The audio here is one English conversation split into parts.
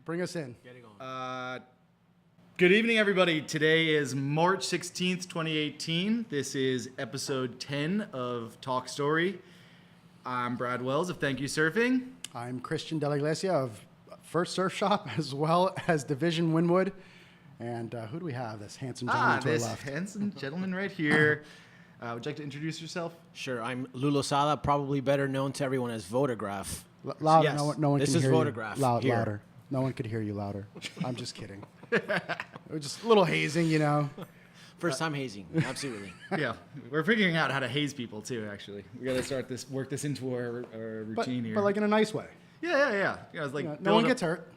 bring us in. Get it going. Good evening, everybody. Today is March 16th, 2018. This is episode 10 of Talk Story. I'm Brad Wells of Thank You Surfing. I'm Christian Dela Iglesia of First Surf Shop, as well as Division Wynwood. And who do we have? This handsome gentleman to our This left. handsome gentleman right here. Would you like to introduce yourself? Sure, I'm Lulo Sala, probably better known to everyone as Votograph. Louder. Yes, No one this can is hear Votograph you. here. Louder. No one could hear you louder. I'm just kidding. It was just a little hazing, you know. First time hazing, absolutely. Yeah, we're figuring out how to haze people too. Actually, we got to work this into our routine here. But like in a nice way. Yeah. It's like No one gets hurt.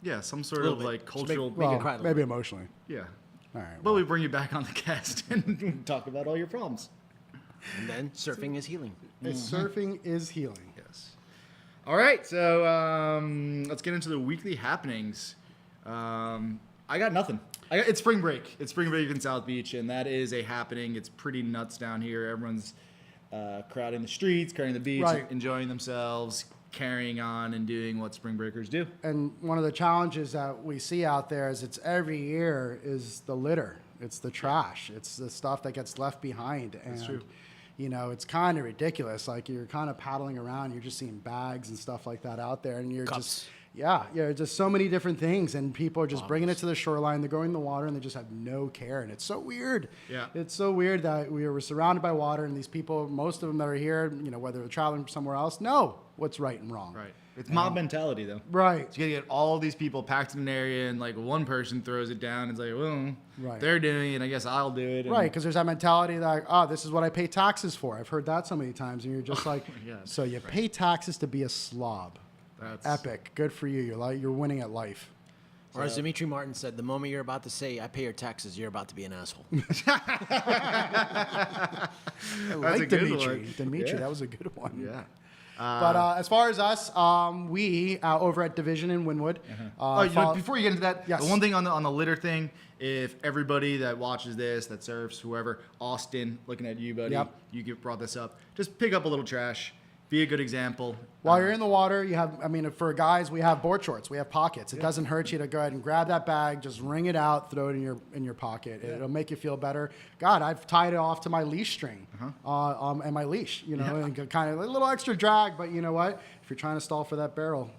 Yeah, some sort Little of bit. like Just cultural. make it cry a little Maybe bit. emotionally. Yeah. All right. But we bring you back on the cast and talk about all your problems. And then surfing is healing. Surfing is healing. Yes. All right, so let's get into the weekly happenings. I got nothing. It's spring break. It's spring break in South Beach, and that is a happening. It's pretty nuts down here. Everyone's crowding the streets, crowding the beach, Right. enjoying themselves, carrying on and doing what spring breakers do. And one of the challenges that we see out there is it's every year is the litter. It's the trash. It's the stuff that gets left behind. And, That's true. you know, it's kind of ridiculous. Like you're kind of paddling around, you're just seeing bags and stuff like that out there. And you're Cups. just so many different things. And people are just bringing it to the shoreline. They're going in the water and they just have no care. And it's so weird. Yeah. It's so weird that we're surrounded by water and these people, most of them that are here, you know, whether they're traveling somewhere else, know what's right and wrong. Right. It's mob mentality, though. Right. So you gotta get all these people packed in an area, and like one person throws it down. And it's like, well, Right. they're doing it. I guess I'll do it. And Right, because there's that mentality that, oh, this is what I pay taxes for. I've heard that so many times, and you're just like, my God. so you pay taxes to be a slob. That's Epic. Good for you. You're winning at life. Or as Dimitri Martin said, the moment you're about to say, I pay your taxes, you're about to be an asshole. I like a good Dimitri. one. Dimitri, Yeah. that was a good one. Yeah. But as far as us, we over at Division in Wynwood. Before you get into that, Yes. the one thing on the litter thing, if everybody that watches this, that surfs, whoever, Austin, looking at you, buddy, Yep. brought this up. Just pick up a little trash. Be a good example. While you're in the water, you have, I mean, for guys, we have board shorts. We have pockets. It doesn't hurt you to go ahead and grab that bag, just wring it out, throw it in your pocket. It'll make you feel better. God, I've tied it off to my leash string and my leash, you know, and kind of a little extra drag. But you know what? If you're trying to stall for that barrel,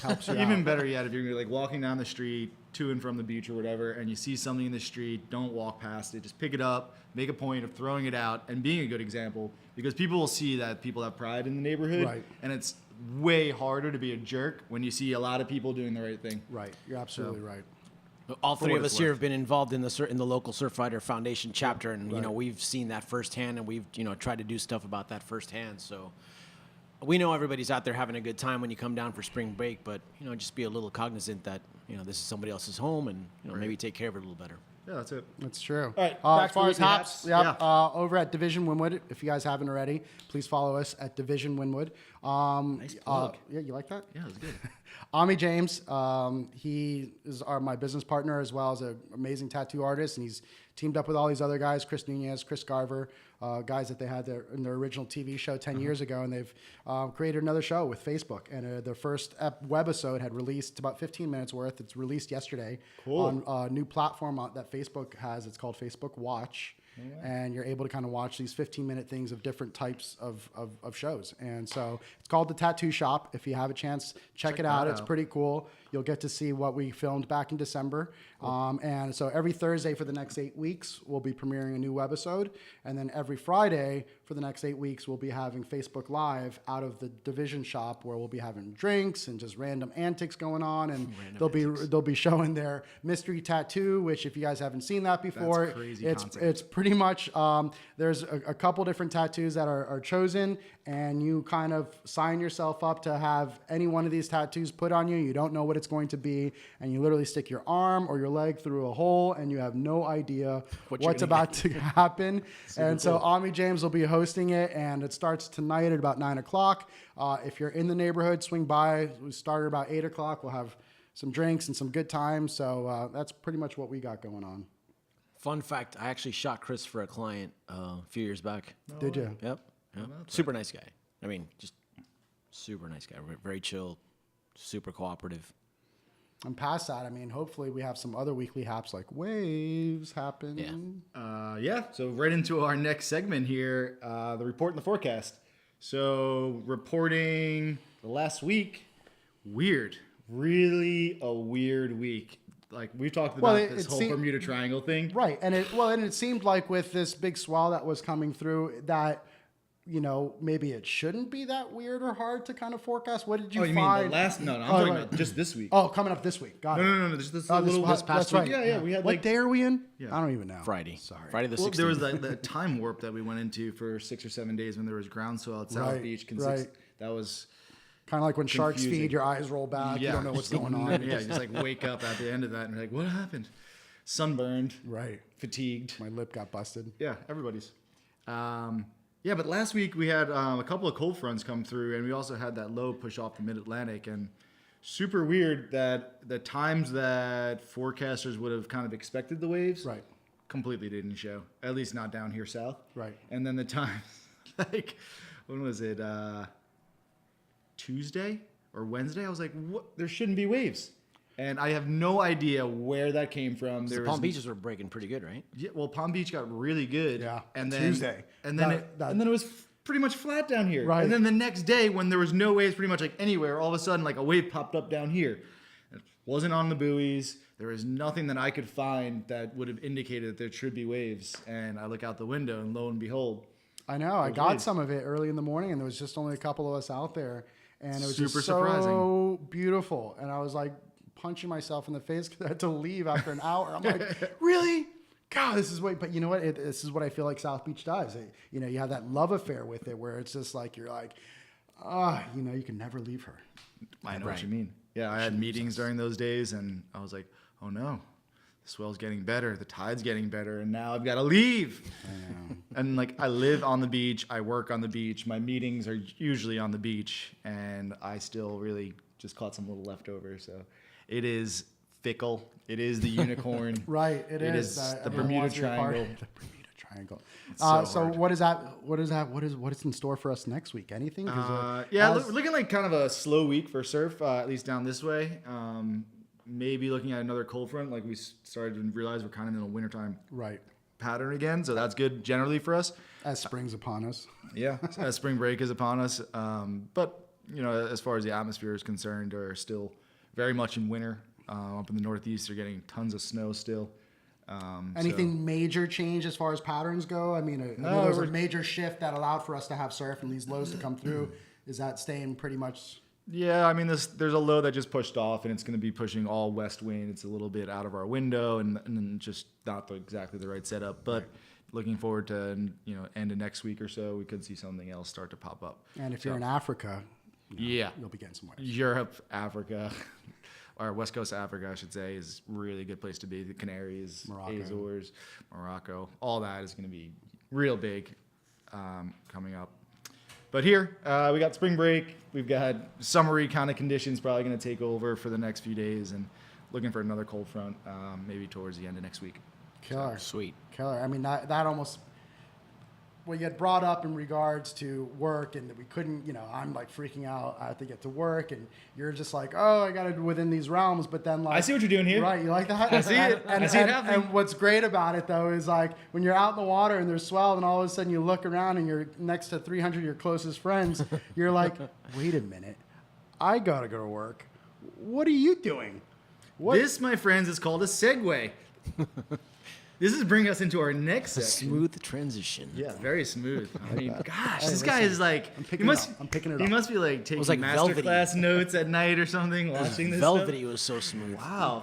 helps you Even out. better yet, if you're like walking down the street to and from the beach or whatever, and you see something in the street, don't walk past it. Just pick it up, make a point of throwing it out, and being a good example, because people will see that people have pride in the neighborhood, Right. and it's way harder to be a jerk when you see a lot of people doing the right thing. Right. You're absolutely right. All three what of it's us here worth. have been involved in the local Surf Fighter Foundation chapter, and you Right. know we've seen that firsthand, and we've tried to do stuff about that firsthand. So we know everybody's out there having a good time when you come down for spring break, but just be a little cognizant that this is somebody else's home, and maybe take care of it a little better. Yeah, that's it. That's true. All right, back as to far the as weekly haps, haps. over at Division Wynwood, if you guys haven't already, please follow us at Division Wynwood. Nice plug. Yeah, you like that? Yeah, that's good. Ami James, he is my business partner as well as an amazing tattoo artist, and he's teamed up with all these other guys, Chris Nunez, Chris Garver, guys that they had in their original TV show 10 years ago, and they've created another show with Facebook, and their first webisode had released about 15 minutes worth. It's released yesterday on a new platform that Facebook has. It's called Facebook Watch. And you're able to kind of watch these 15-minute things of different types of shows. And so it's called The Tattoo Shop. If you have a chance, check it out. that It's out. pretty cool. You'll get to see what we filmed back in December. And so every Thursday for the next 8 weeks, we'll be premiering a new webisode. And then every Friday for the next 8 weeks, we'll be having Facebook Live out of the Division Shop, where we'll be having drinks and just random antics going on. And they'll be showing their mystery tattoo, which if you guys haven't seen that before, crazy it's concept. it's pretty much there's a couple different tattoos that are chosen, and you kind of sign yourself up to have any one of these tattoos put on you. You don't know what it's going to be, and you literally stick your arm or your leg through a hole, and you have no idea what's about to happen. And so Ami James will be hosting it, and it starts tonight at about 9 o'clock. If you're in the neighborhood, swing by. We start at about 8 o'clock. We'll have some drinks and some good times. So that's pretty much what we got going on. Fun fact: I actually shot Chris for a client a few years back. Did you? Yep. Super nice guy. I mean, just super nice guy. Very chill, super cooperative. And past that, I mean, hopefully we have some other weekly haps like waves happen. Yeah. So right into our next segment here, the report and the forecast. So reporting the last week, weird, really a weird week. Like we've talked about this whole Bermuda Triangle thing. Right. And it seemed like with this big swell that was coming through that, you know, maybe it shouldn't be that weird or hard to kind of forecast. What did you find? Mean the last? No, I'm talking about just this week. Oh, coming up this week. Got it. No. Just this little this past week. week. Yeah. We had What day are we in? Yeah. I don't even know. Friday. Sorry. Friday the 16th. There was the time warp that we went into for 6 or 7 days when there was groundswell at South Beach. That was kind of like when sharks confusing. feed, your eyes roll back. You don't know what's going on. Yeah, you just like wake up at the end of that and you're like, what happened? Sunburned. Right. Fatigued. My lip got busted. Yeah, everybody's. Yeah, but last week we had a couple of cold fronts come through, and we also had that low push off the mid-Atlantic. And super weird that the times that forecasters would have kind of expected the waves, Right. completely didn't show. At least not down here south. Right. And then the times, like, when was it? Tuesday or Wednesday? I was like, what? There shouldn't be waves. And I have no idea where that came from. The Palm Beaches were breaking pretty good, right? Yeah, well, Palm Beach got really good. Yeah, and then Tuesday. and then it was pretty much flat down here. Right. And then the next day, when there was no waves, pretty much like anywhere, all of a sudden, like a wave popped up down here. It wasn't on the buoys. There was nothing that I could find that would have indicated that there should be waves. And I look out the window, and lo and behold, I know. I got waves. some of it early in the morning, and there was just only a couple of us out there, and it was Super just so surprising. beautiful. And I was like punching myself in the face because I had to leave after an hour. I'm like, really? God, this is what. But you know what? This is what I feel like South Beach does. You know, you have that love affair with it, where it's just like you're like, you know, you can never leave her. I know what you mean. Yeah, I had meetings during those days, and I was like, oh no, the swell's getting better, the tide's getting better, and now I've got to leave. I know. And like, I live on the beach, I work on the beach, my meetings are usually on the beach, and I still really just caught some little leftovers. So it is fickle. It is the unicorn. Right. It is the Bermuda Triangle. The Bermuda Triangle. So what is that? What is in store for us next week? Anything? Looking like kind of a slow week for surf, at least down this way. Maybe looking at another cold front, like we started to realize we're kind of in a wintertime Right. pattern again, so that's good generally for us. As spring's upon us. Yeah, as spring break is upon us. But you know, as far as the atmosphere is concerned, are still very much in winter. Up in the Northeast, they're getting tons of snow still. Anything major change as far as patterns go? I mean, there was a major shift that allowed for us to have surf and these lows to come through. Is that staying pretty much? Yeah, I mean, there's a low that just pushed off, and it's going to be pushing all west wind. It's a little bit out of our window, and just not exactly the right setup. But looking forward to, you know, end of next week or so, we could see something else start to pop up. And if you're in Africa, you'll be getting some waves. Europe, Africa, or West Coast Africa, I should say, is really a good place to be. The Canaries, Azores, Morocco, all that is going to be real big coming up. But here, we got spring break. We've got summery kind of conditions probably going to take over for the next few days, and looking for another cold front maybe towards the end of next week. Killer. Sweet. Killer. I mean, that almost, what you had brought up in regards to work and that we couldn't, you know, I'm like freaking out. I have to get to work, and you're just like, oh, I got to within these realms. But then, like, I see what you're doing here. Right. You like that? I see it. I see it happening. And what's great about it, though, is like when you're out in the water and there's swell, and all of a sudden you look around and you're next to 300 of your closest friends, you're like, wait a minute. I got to go to work. What are you doing? This, my friends, is called a segue. This is bringing us into our next section. Smooth transition. Yeah, very smooth. I mean, gosh, this guy is like, I'm picking it up. He must be like taking like masterclass notes at night or something, watching this Velvety was so smooth. stuff. Wow.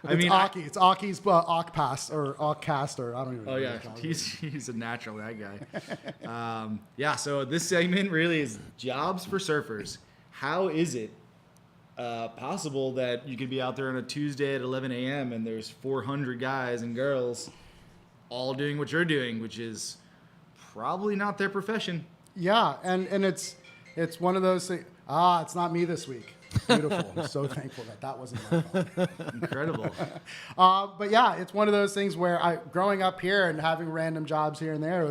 It's Aki. It's Aki's Okcast or Okcast or I don't even know. Oh yeah, he's a natural, that guy. Yeah, so this segment really is jobs for surfers. How is it possible that you could be out there on a Tuesday at 11 a.m. and there's 400 guys and girls all doing what you're doing, which is probably not their profession. Yeah, and it's one of those things. It's not me this week. Beautiful. I'm so thankful that wasn't my fault. Incredible. But yeah, it's one of those things where growing up here and having random jobs here and there,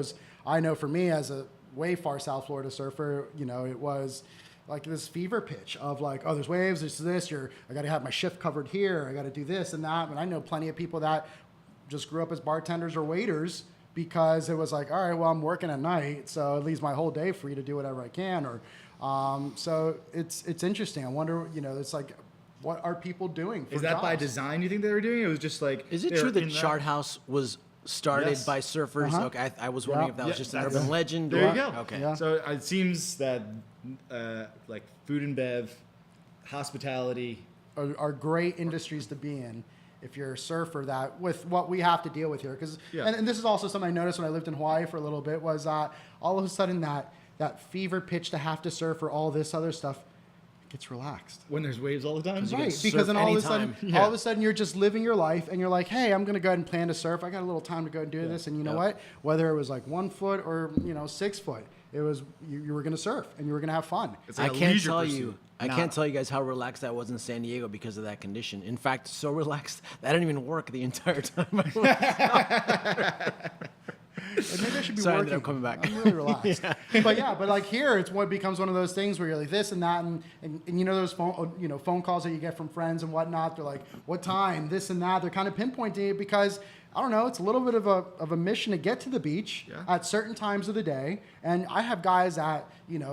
I know for me as a way far South Florida surfer, you know, it was like this fever pitch of like, oh, there's waves, there's this, I got to have my shift covered here, I got to do this and that. And I know plenty of people that just grew up as bartenders or waiters because it was like, all right, well, I'm working at night, so it leaves my whole day free to do whatever I can. Or so it's interesting. I wonder, it's like, what are people doing for Is that jobs? by design, you think they were doing? It was just like... Is it true that Chart House was started by surfers? Uh-huh. Okay, I was wondering if that was just an urban legend. There or, you go. Okay. Yeah. So it seems that like food and bev, hospitality... are great industries to be in if you're a surfer, that with what we have to deal with here. Because and this is also something I noticed when I lived in Hawaii for a little bit, was all of a sudden that fever pitch to have to surf or all this other stuff gets relaxed. When there's waves all the time? Right, because then all of a sudden you're just living your life and you're like, hey, I'm going to go ahead and plan to surf. I got a little time to go and do this. And you know what? Whether it was like 1 foot or 6 foot, it was you were going to surf and you were going to have fun. It's like I a can't leisure tell pursuit. you. I can't tell you guys how relaxed I was in San Diego because of that condition. In fact, so relaxed that I didn't even work the entire time I was. Maybe I should be So I working. ended up coming back. I'm really relaxed. But like here, it's what becomes one of those things where you're like this and that, and those phone calls that you get from friends and whatnot. They're like, what time? This and that. They're kind of pinpointing it because I don't know. It's a little bit of a mission to get to the beach at certain times of the day. And I have guys that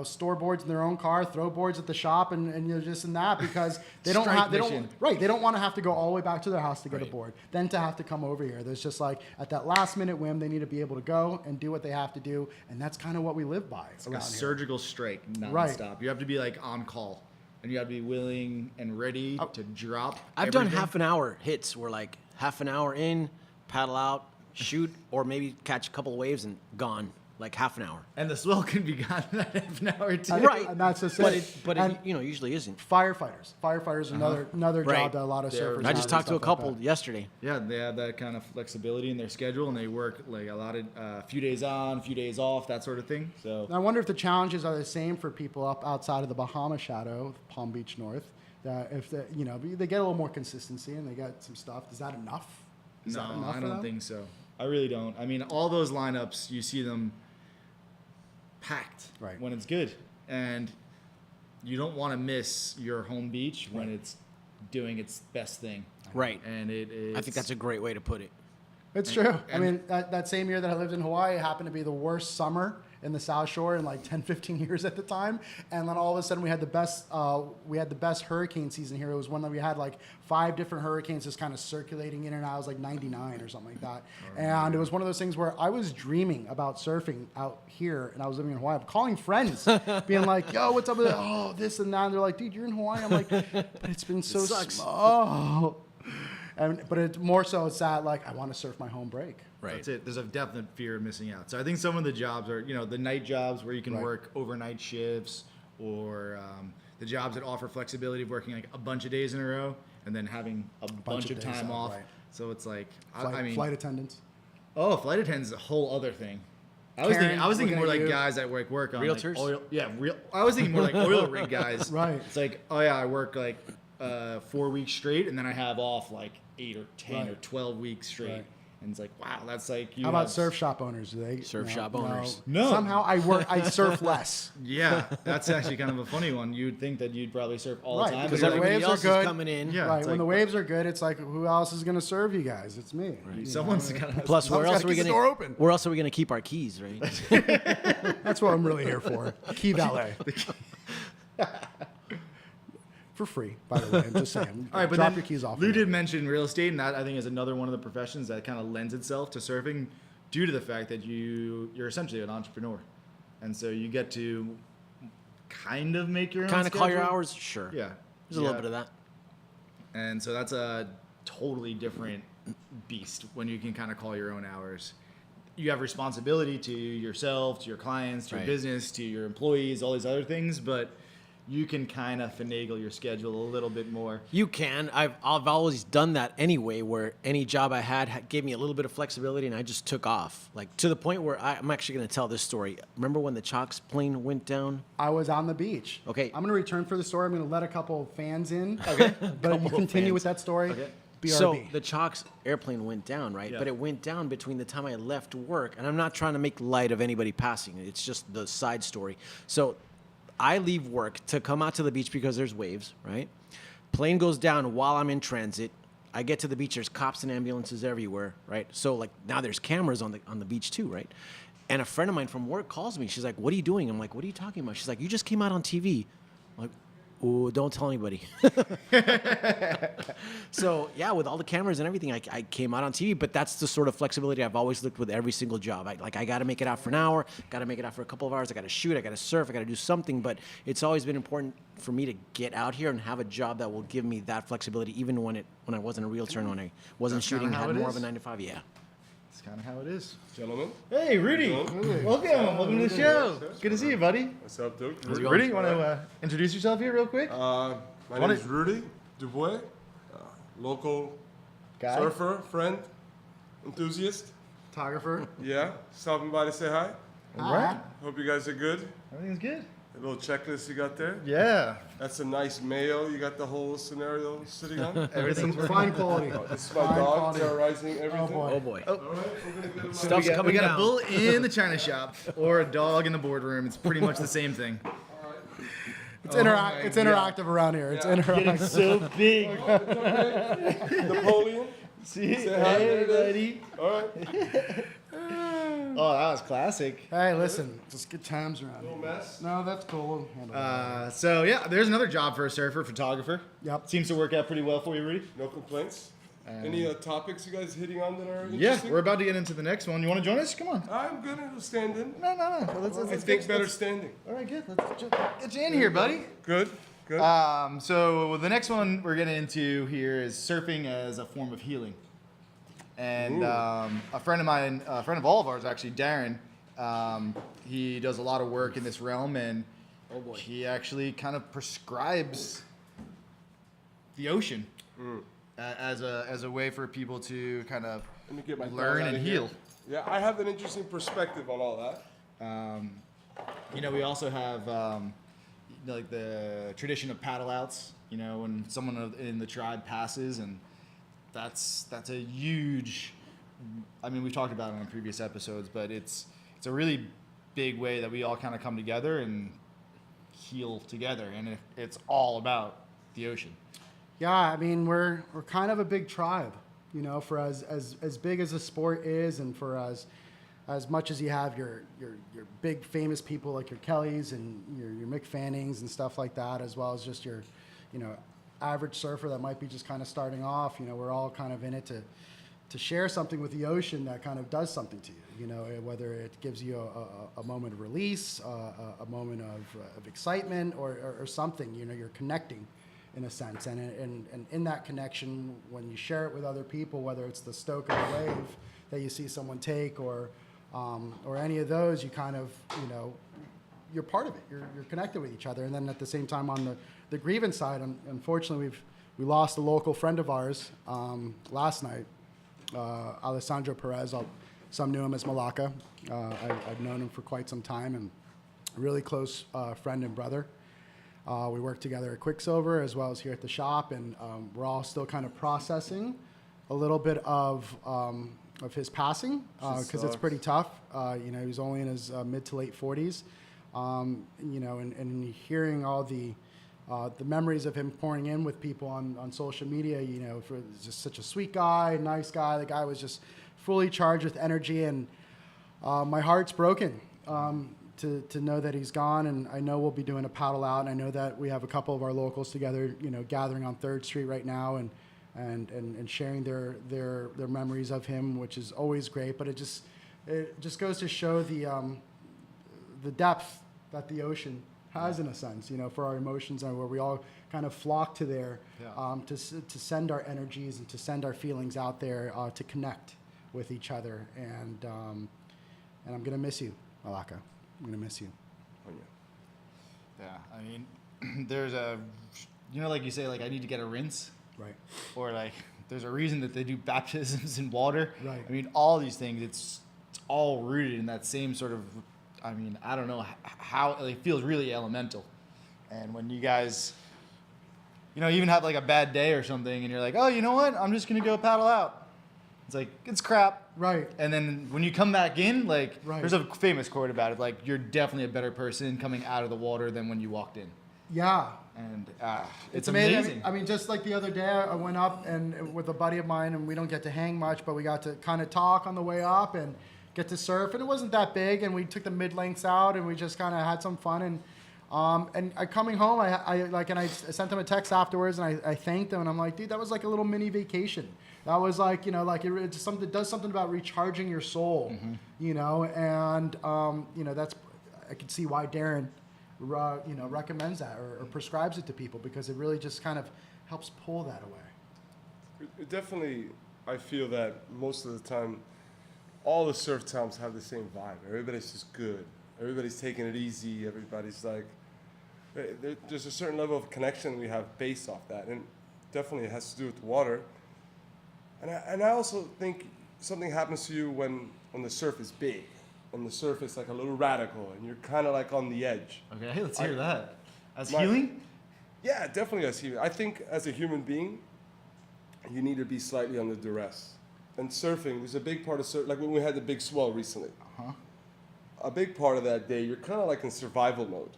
store boards in their own car, throw boards at the shop, and this and that because they don't want to have to go all the way back to their house to get a board, then to have to come over here. There's just like at that last minute whim, they need to be able to go and do what they have to do, and that's kind of what we live by. It's like a surgical strike nonstop. You have to be like on call, and you have to be willing and ready to drop. I've done half an hour hits where like half an hour in, paddle out, shoot, or maybe catch a couple of waves and gone. Like half an hour. And the swell can be gone in that half an hour too. Right, and that's just But it usually isn't. Firefighters, another job that a lot of surfers. I just talked to a couple yesterday. Yeah, they have that kind of flexibility in their schedule, and they work like a few days on, a few days off, that sort of thing. So I wonder if the challenges are the same for people up outside of the Bahama Shadow, Palm Beach North. That if they get a little more consistency and they got some stuff. Is that enough? No, I don't think so. I really don't. I mean, all those lineups, you see them packed when it's good, and you don't want to miss your home beach when it's doing its best thing. Right. And I think that's a great way to put it. It's true. I mean, that same year that I lived in Hawaii happened to be the worst summer in the South Shore in like 10, 15 years at the time. And then all of a sudden we had the best hurricane season here. It was one that we had like 5 different hurricanes just kind of circulating in and out. It was like 99 or something like that. And it was one of those things where I was dreaming about surfing out here and I was living in Hawaii. I'm calling friends, being like, yo, what's up with it? Oh, this and that. And they're like, dude, you're in Hawaii? I'm like, but it's been so small. But it's more so it's that like I want to surf my home break. Right. That's it. There's a definite fear of missing out. So I think some of the jobs are, the night jobs where you can work overnight shifts, or the jobs that offer flexibility of working like a bunch of days in a row and then having a bunch of time off. Right. So it's like, flight attendants. Oh, flight attendants is a whole other thing. I was thinking more like guys that work on realtors. Like oil. Yeah, I was thinking more like oil rig guys. Right. It's like, oh yeah, I work like 4 weeks straight, and then I have off like 8 or 10 or 12 weeks straight. Right. And it's like, wow, that's like you. How about surf shop owners? Do they shop owners? No. Somehow I surf less. Yeah, that's actually kind of a funny one. You'd think that you'd probably surf all the time because everybody else is coming in. Yeah, right. When the waves are good, it's like, who else is going to serve you guys? It's me. Right. Someone's got to. Plus, where else are we going to? Where else are we going to keep our keys? Right. That's what I'm really here for. Key valet. For free, by the way. I'm just saying. All right, but drop your keys off. Lou did mention real estate, and that I think is another one of the professions that kind of lends itself to surfing, due to the fact that you're essentially an entrepreneur, and so you get to kind of make your own schedule. Call your hours. Sure. Yeah, there's a little bit of that. And so that's a totally different beast when you can kind of call your own hours. You have responsibility to yourself, to your clients, to your business, to your employees, all these other things, but you can kind of finagle your schedule a little bit more. You can. I've always done that anyway, where any job I had gave me a little bit of flexibility, and I just took off. Like, to the point where I'm actually going to tell this story. Remember when the Chalks plane went down? I was on the beach. Okay. I'm going to return for the story. I'm going to let a couple of fans in. Okay. But you continue with that story. Okay. BRB. So the Chalks airplane went down, right? Yeah. But it went down between the time I left work, and I'm not trying to make light of anybody passing. It's just the side story. So I leave work to come out to the beach because there's waves, right? Plane goes down while I'm in transit. I get to the beach, there's cops and ambulances everywhere, right? So like now there's cameras on the beach too, right? And a friend of mine from work calls me. She's like, "What are you doing?" I'm like, "What are you talking about?" She's like, "You just came out on TV." I'm like, "Oh, don't tell anybody." So yeah, with all the cameras and everything, I came out on TV. But that's the sort of flexibility I've always looked with every single job. I got to make it out for an hour, got to make it out for a couple of hours. I got to shoot, I got to surf, I got to do something. But it's always been important for me to get out here and have a job that will give me that flexibility, even when I wasn't a realtor and when I wasn't That's shooting, kinda how had it more is. of a 9 to 5. Yeah. That's kind of how it is. Gentlemen, Hey, Rudy. Welcome to the show. Good to see you, buddy. what's up, Duke? Rudy, you want to introduce yourself here real quick? My name is Rudy Dubois, local Guy? surfer, friend, enthusiast. Photographer. Yeah, stopping by to say hi. All right. Hope you guys are good. Everything's good. A little checklist you got there. Yeah. That's a nice mail. You got the whole scenario sitting on. Everything's Fine quality. This is my Fine dog quality. terrorizing everything. boy. Oh boy. All right, we're gonna get him Stuff's we coming got down. a bull in the china shop or a dog in the boardroom. It's pretty much the same thing. It's, my it's interactive around here. It's Yeah. interactive. So big. Napoleon. See? Say hi, Hey, there it buddy. All right. Oh, that was classic. Hey, listen, just good times around Little here. mess. No, that's cool. We'll handle that. So yeah, there's another job for a surfer, photographer. Yep. Seems to work out pretty well for you, Rudy. No complaints. Any topics you guys hitting on that are Yeah, interesting? we're about to get into the next one. You want to join us? Come on. I'm gonna stand in. No. Let's I get think better standing. All right, good. Let's get you in here, buddy. Good. Good. So the next one we're getting into here is surfing as a form of healing. And a friend of mine, a friend of all of ours actually, Darren, he does a lot of work in this realm, and Oh boy. he actually kind of prescribes the ocean as a way for people to kind of Let me get my learn dog and outta here. heal. Yeah, I have an interesting perspective on all that. We also have like the tradition of paddle outs. When someone in the tribe passes, and that's a huge. I mean, we've talked about it on previous episodes, but it's a really big way that we all kind of come together and heal together, and it's all about the ocean. Yeah, I mean, we're kind of a big tribe, for as big as the sport is, and for as much as you have your big famous people like your Kellys and your Mick Fannings and stuff like that, as well as just your, average surfer that might be just kind of starting off. We're all kind of in it to share something with the ocean that kind of does something to you. Whether it gives you a moment of release, a moment of excitement, or something. You're connecting in a sense, and in that connection, when you share it with other people, whether it's the stoke of the wave that you see someone take, or any of those, you kind of, you're part of it. You're connected with each other. And then at the same time, on the grievance side, unfortunately, we lost a local friend of ours last night, Alessandro Perez. Some knew him as Malacca. I've known him for quite some time, and a really close friend and brother. We work together at Quicksilver as well as here at the shop, and we're all still kind of processing a little bit of his passing because it's pretty tough. He was only in his mid to late 40s, and hearing all the memories of him pouring in with people on social media, for just such a sweet guy, nice guy. The guy was just fully charged with energy, and my heart's broken to know that he's gone. And I know we'll be doing a paddle out, and I know that we have a couple of our locals together, gathering on 3rd Street right now, and sharing their memories of him, which is always great. But it just goes to show the depth that the ocean has, in a sense, for our emotions, and where we all kind of flock to there to send our energies and to send our feelings out there to connect with each other. And I'm gonna miss you, Malacca. I'm gonna miss you. Oh, yeah. Yeah, I mean, there's like you say, like I need to get a rinse, Right. or like there's a reason that they do baptisms in water. Right. I mean, all these things, it's all rooted in that same sort of. I mean, I don't know how it feels really elemental, and when you guys, even have like a bad day or something, and you're like, oh, you know what? I'm just gonna go paddle out. It's like, it's crap. Right. And then when you come back in, like, Right. there's a famous quote about it, like, you're definitely a better person coming out of the water than when you walked in. Yeah. And It's amazing. I mean, just like the other day, I went up and with a buddy of mine, and we don't get to hang much, but we got to kind of talk on the way up and get to surf, and it wasn't that big, and we took the mid lengths out, and we just kind of had some fun, and coming home, I sent him a text afterwards, and I thanked him, and I'm like, dude, that was like a little mini vacation. That was like, you know, like it does something about recharging your soul, you know, and you know, I could see why Darren, you know, recommends that or prescribes it to people, because it really just kind of helps pull that away. Definitely, I feel that most of the time, all the surf towns have the same vibe. Everybody's just good. Everybody's taking it easy. Everybody's like, there's a certain level of connection we have based off that, and definitely it has to do with the water. And I also think something happens to you when the surf is big, when the surf is like a little radical, and you're kind of like on the edge. Okay, let's hear that. As My- healing? Yeah, definitely as healing. I think as a human being, you need to be slightly under duress. And surfing, there's a big part of surf, like when we had the big swell recently. A big part of that day, you're kind of like in survival mode.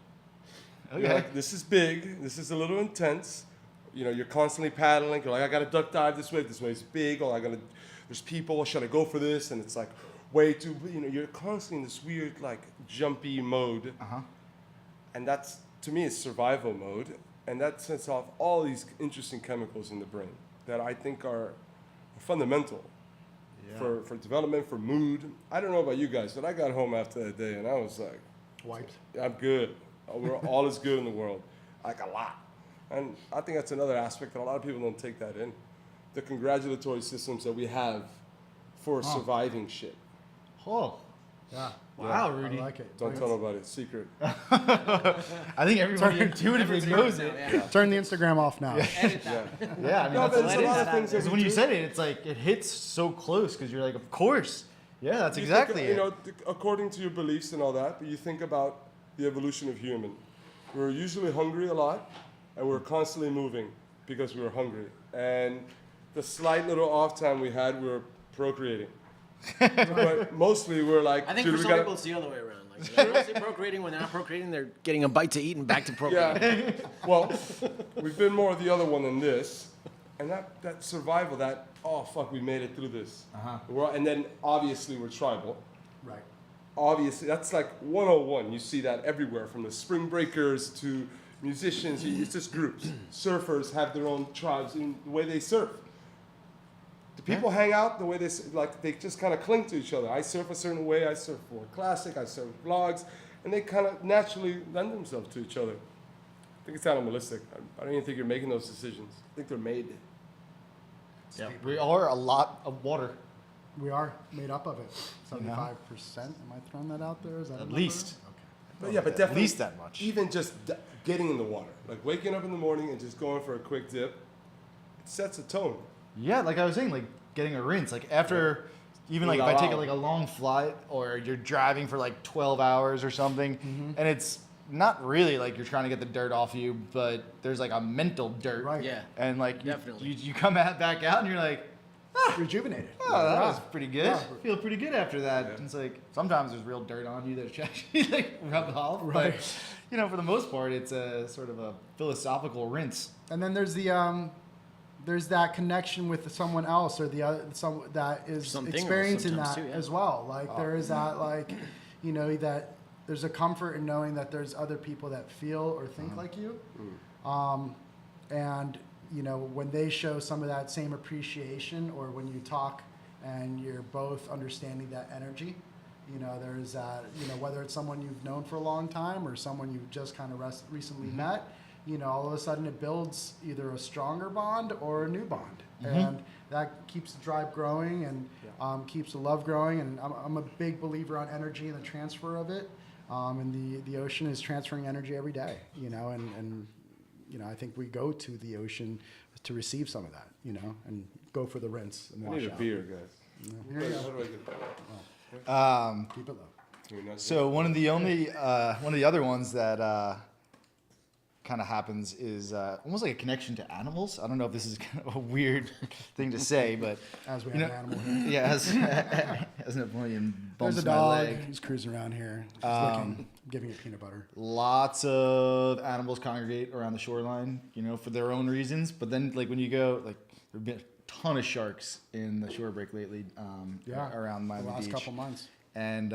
Okay. You're like, this is big, this is a little intense. You know, you're constantly paddling. You're like, I got to duck dive this way's big. Oh, there's people, should I go for this? And it's like way too, you know, you're constantly in this weird, like, jumpy mode. And that's, to me, it's survival mode. And that sets off all these interesting chemicals in the brain that I think are fundamental for development, for mood. I don't know about you guys, but I got home after that day and I was like, Wiped. I'm good. All is good in the world. Like a lot. And I think that's another aspect that a lot of people don't take that in. The congratulatory systems that we have for surviving shit. Oh. Yeah. Wow, Rudy. I like it. Don't tell nobody. It's secret. I think everybody intuitively knows it. Turn the Instagram off now. Edit that. Yeah, I mean, No, that's but there's a lot of things that because we when you do. said it, it's like it hits so close because you're like, of course. Yeah, that's You exactly think, it. you know, according to your beliefs and all that, but you think about the evolution of human. We're usually hungry a lot, and we're constantly moving because we were hungry. And the slight little off time we had, we were procreating. But mostly we're like, I think dude, for we some gotta, people it's the other way around. Like, they're mostly procreating. When they're not procreating, they're getting a bite to eat and back to procreating. yeah. Well, we've been more of the other one than this. And that survival, that, oh, fuck, we made it through this. And then obviously we're tribal. Right. Obviously, that's like 101. You see that everywhere, from the spring breakers to musicians. It's just groups. Surfers have their own tribes in the way they surf. The people hang out the way they just kind of cling to each other. I surf a certain way. I surf for classic. I surf vlogs, and they kind of naturally lend themselves to each other. I think it's animalistic. I don't even think you're making those decisions. I think they're made. Yeah, we are a lot of water. We are made up of it. 75%. Am I throwing that out there? Is that a At number? least. But yeah, but At definitely least that much. Even just getting in the water, like waking up in the morning and just going for a quick dip, it sets a tone. Yeah, like I was saying, like getting a rinse. Like after, even like if I take like a long flight or you're driving for like 12 hours or something, and it's not really like you're trying to get the dirt off you, but there's like a mental dirt. Right. Yeah. And like Definitely. you come back out and you're like, Rejuvenated. oh, that Yeah. was pretty good. Yeah. Feel pretty good after that. And it's like sometimes there's real dirt on you that you actually like rub off. Right. But you know, for the most part, it's a sort of a philosophical rinse. And then there's that connection with someone else or the other, some that is Something else experiencing that sometimes too, yeah. as well. Like there is that, like, you know, that there's a comfort in knowing that there's other people that feel or think like you. And you know, when they show some of that same appreciation, or when you talk and you're both understanding that energy, you know, there's that, you know, whether it's someone you've known for a long time or someone you've just kind of recently met, you know, all of a sudden it builds either a stronger bond or a new bond. And that keeps the tribe growing and keeps the love growing. And I'm a big believer on energy and the transfer of it. And the ocean is transferring energy every day, you know, and you know, I think we go to the ocean to receive some of that, you know, and go for the rinse and I wash need a out. beer, guys. Here you How go. do I get that? Keep it low. Can we not do So one of the other ones that kind of happens is almost like a connection to animals. I don't know if this is kind of a weird thing to say, but As we have an animal here. yeah, as Napoleon bumps There's a my dog. leg. He's cruising around here. He's looking, giving it peanut butter. Lots of animals congregate around the shoreline, for their own reasons. But then, like when you go, like there've been a ton of sharks in the shore break lately. Around Miami The last Beach. couple months. And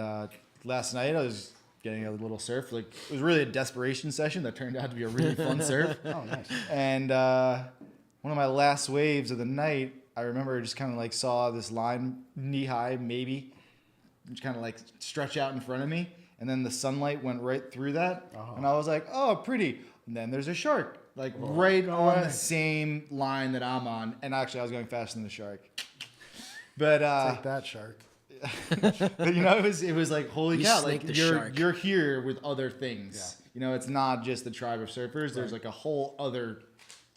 last night I was getting a little surf. Like it was really a desperation session that turned out to be a really fun surf. Oh, nice. And one of my last waves of the night, I remember just kind of like saw this line knee high, maybe, just kind of like stretch out in front of me. And then the sunlight went right through that. And I was like, oh, pretty. And then there's a shark, like right on the same line that I'm on. And actually, I was going faster than the shark. But Take that, shark. but it was like, holy cow, like snaked the you're shark. you're here with other things. It's not just the tribe of surfers. There's like a whole other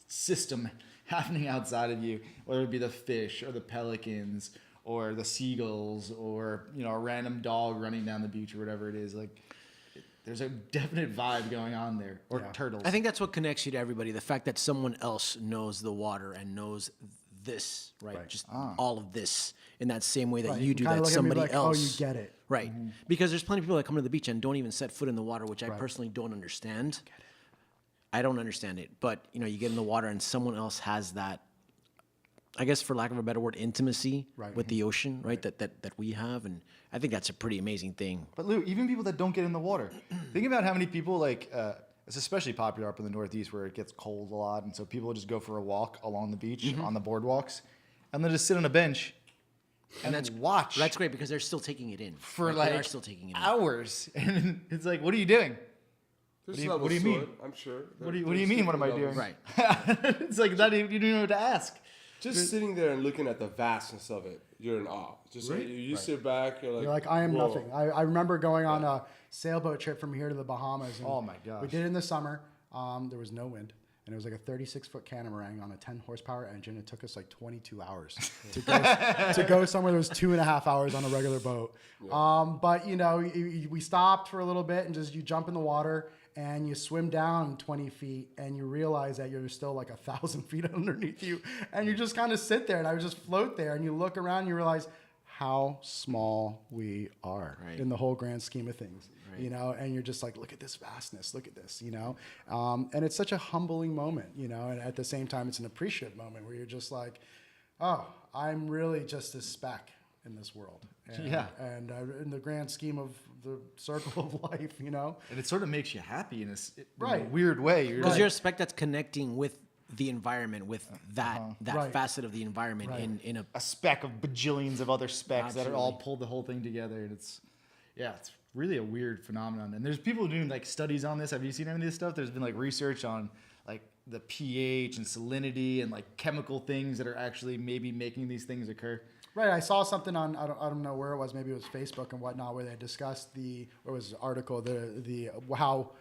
system happening outside of you, whether it be the fish or the pelicans or the seagulls or a random dog running down the beach or whatever it is. Like there's a definite vibe going on there. Or turtles. I think that's what connects you to everybody. The fact that someone else knows the water and knows this, right? Just all of this in that same way that Right. you do, kinda that look at me somebody like, else. Oh, you get it. Right. Because there's plenty of people that come to the beach and don't even set foot in the water, which I personally don't understand. I don't understand it. But, you get in the water and someone else has that, I guess for lack of a better word, intimacy with the ocean, right? That we have. And I think that's a pretty amazing thing. But Lou, even people that don't get in the water, think about how many people it's especially popular up in the Northeast where it gets cold a lot, and so people just go for a walk along the beach on the boardwalks, and then just sit on a bench and that's watch. That's great because they're still taking it in. for they are still taking it in. hours, and it's like, what are you doing? What do you mean? I'm sure. What do you mean? What am I doing? Right. It's like that. You don't know what to ask. Just sitting there and looking at the vastness of it, you're in awe. Just like, you sit back, you're You're like, I am whoa. nothing. I remember going on a sailboat trip from here to the Bahamas. And Oh my gosh. We did it in the summer. There was no wind. And it was like a 36-foot catamaran on a 10 horsepower engine. It took us like 22 hours to go somewhere that was 2.5 hours on a regular boat. But we stopped for a little bit and just you jump in the water and you swim down 20 feet and you realize that you're still like 1,000 feet underneath you. And you just kind of sit there and I would just float there and you look around and you realize how small we are in the whole grand scheme of things. And you're just like, look at this vastness, look at this, and it's such a humbling moment, and at the same time, it's an appreciative moment where you're just like, oh, I'm really just a speck in this world. And in the grand scheme of the circle of life, And it sort of makes you happy in a Right. weird way. Because you're a speck that's connecting with the environment, with that Right. facet of the environment in a a speck of bajillions of other specks that are all Absolutely. pulled the whole thing together, and it's really a weird phenomenon. And there's people doing like studies on this. Have you seen any of this stuff? There's been like research on like the pH and salinity and like chemical things that are actually maybe making these things occur. Right, I saw something on I don't know where it was, maybe it was Facebook and whatnot, where they discussed an article the how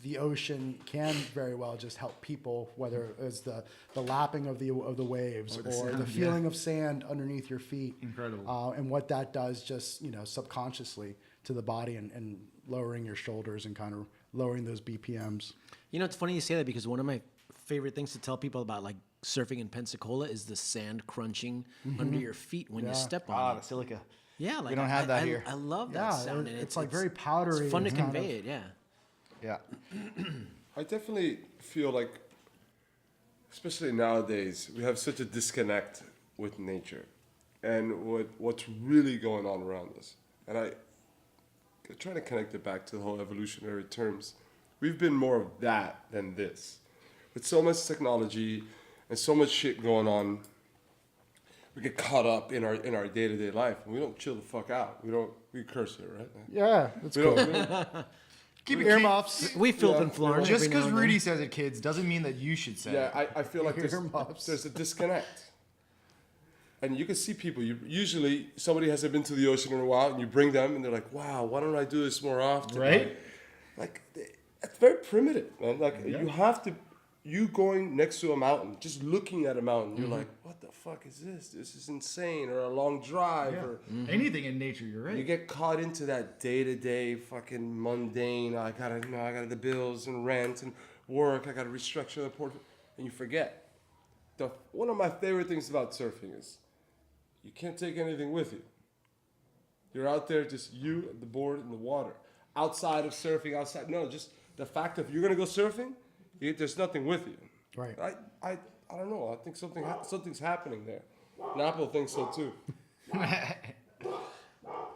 the ocean can very well just help people, whether it's the lapping of the waves or the sound, feeling of sand underneath your feet. Incredible. And what that does just subconsciously to the body and lowering your shoulders and kind of lowering those BPMs. It's funny you say that because one of my favorite things to tell people about like surfing in Pensacola is the sand crunching under your feet when you step on The it. silica. Yeah, like we don't have that here. I love that Yeah, sound. and it's like very powdery. It's fun to and kind convey of- it. Yeah. Yeah. I definitely feel like, especially nowadays, we have such a disconnect with nature and what's really going on around us. And I try to connect it back to the whole evolutionary terms. We've been more of that than this. With so much technology and so much shit going on, we get caught up in our day-to-day life, and we don't chill the fuck out. We curse here, right? Yeah, that's We cool. don't, Keep Earmuffs. We filth and Florida. Just every now because and then. Rudy says it, kids, doesn't mean that you should say it. yeah, I feel like Earmuffs. there's a disconnect. And you can see people, usually somebody hasn't been to the ocean in a while, and you bring them, and they're like, wow, why don't I do this more often? Right? Like it's very primitive, man. Like, you going next to a mountain, just looking at a mountain, you're like, what the fuck is this? This is insane. Or a long drive. Or Anything in nature, you're right. you get caught into that day-to-day fucking mundane, I gotta the bills and rent and work. I got to restructure the portfolio, and you forget. One of my favorite things about surfing is you can't take anything with you. You're out there, just you, the board, and the water. Outside of surfing, just the fact that if you're gonna go surfing, there's nothing with you. Right. I don't know. I think something's happening there. And Apple thinks so too.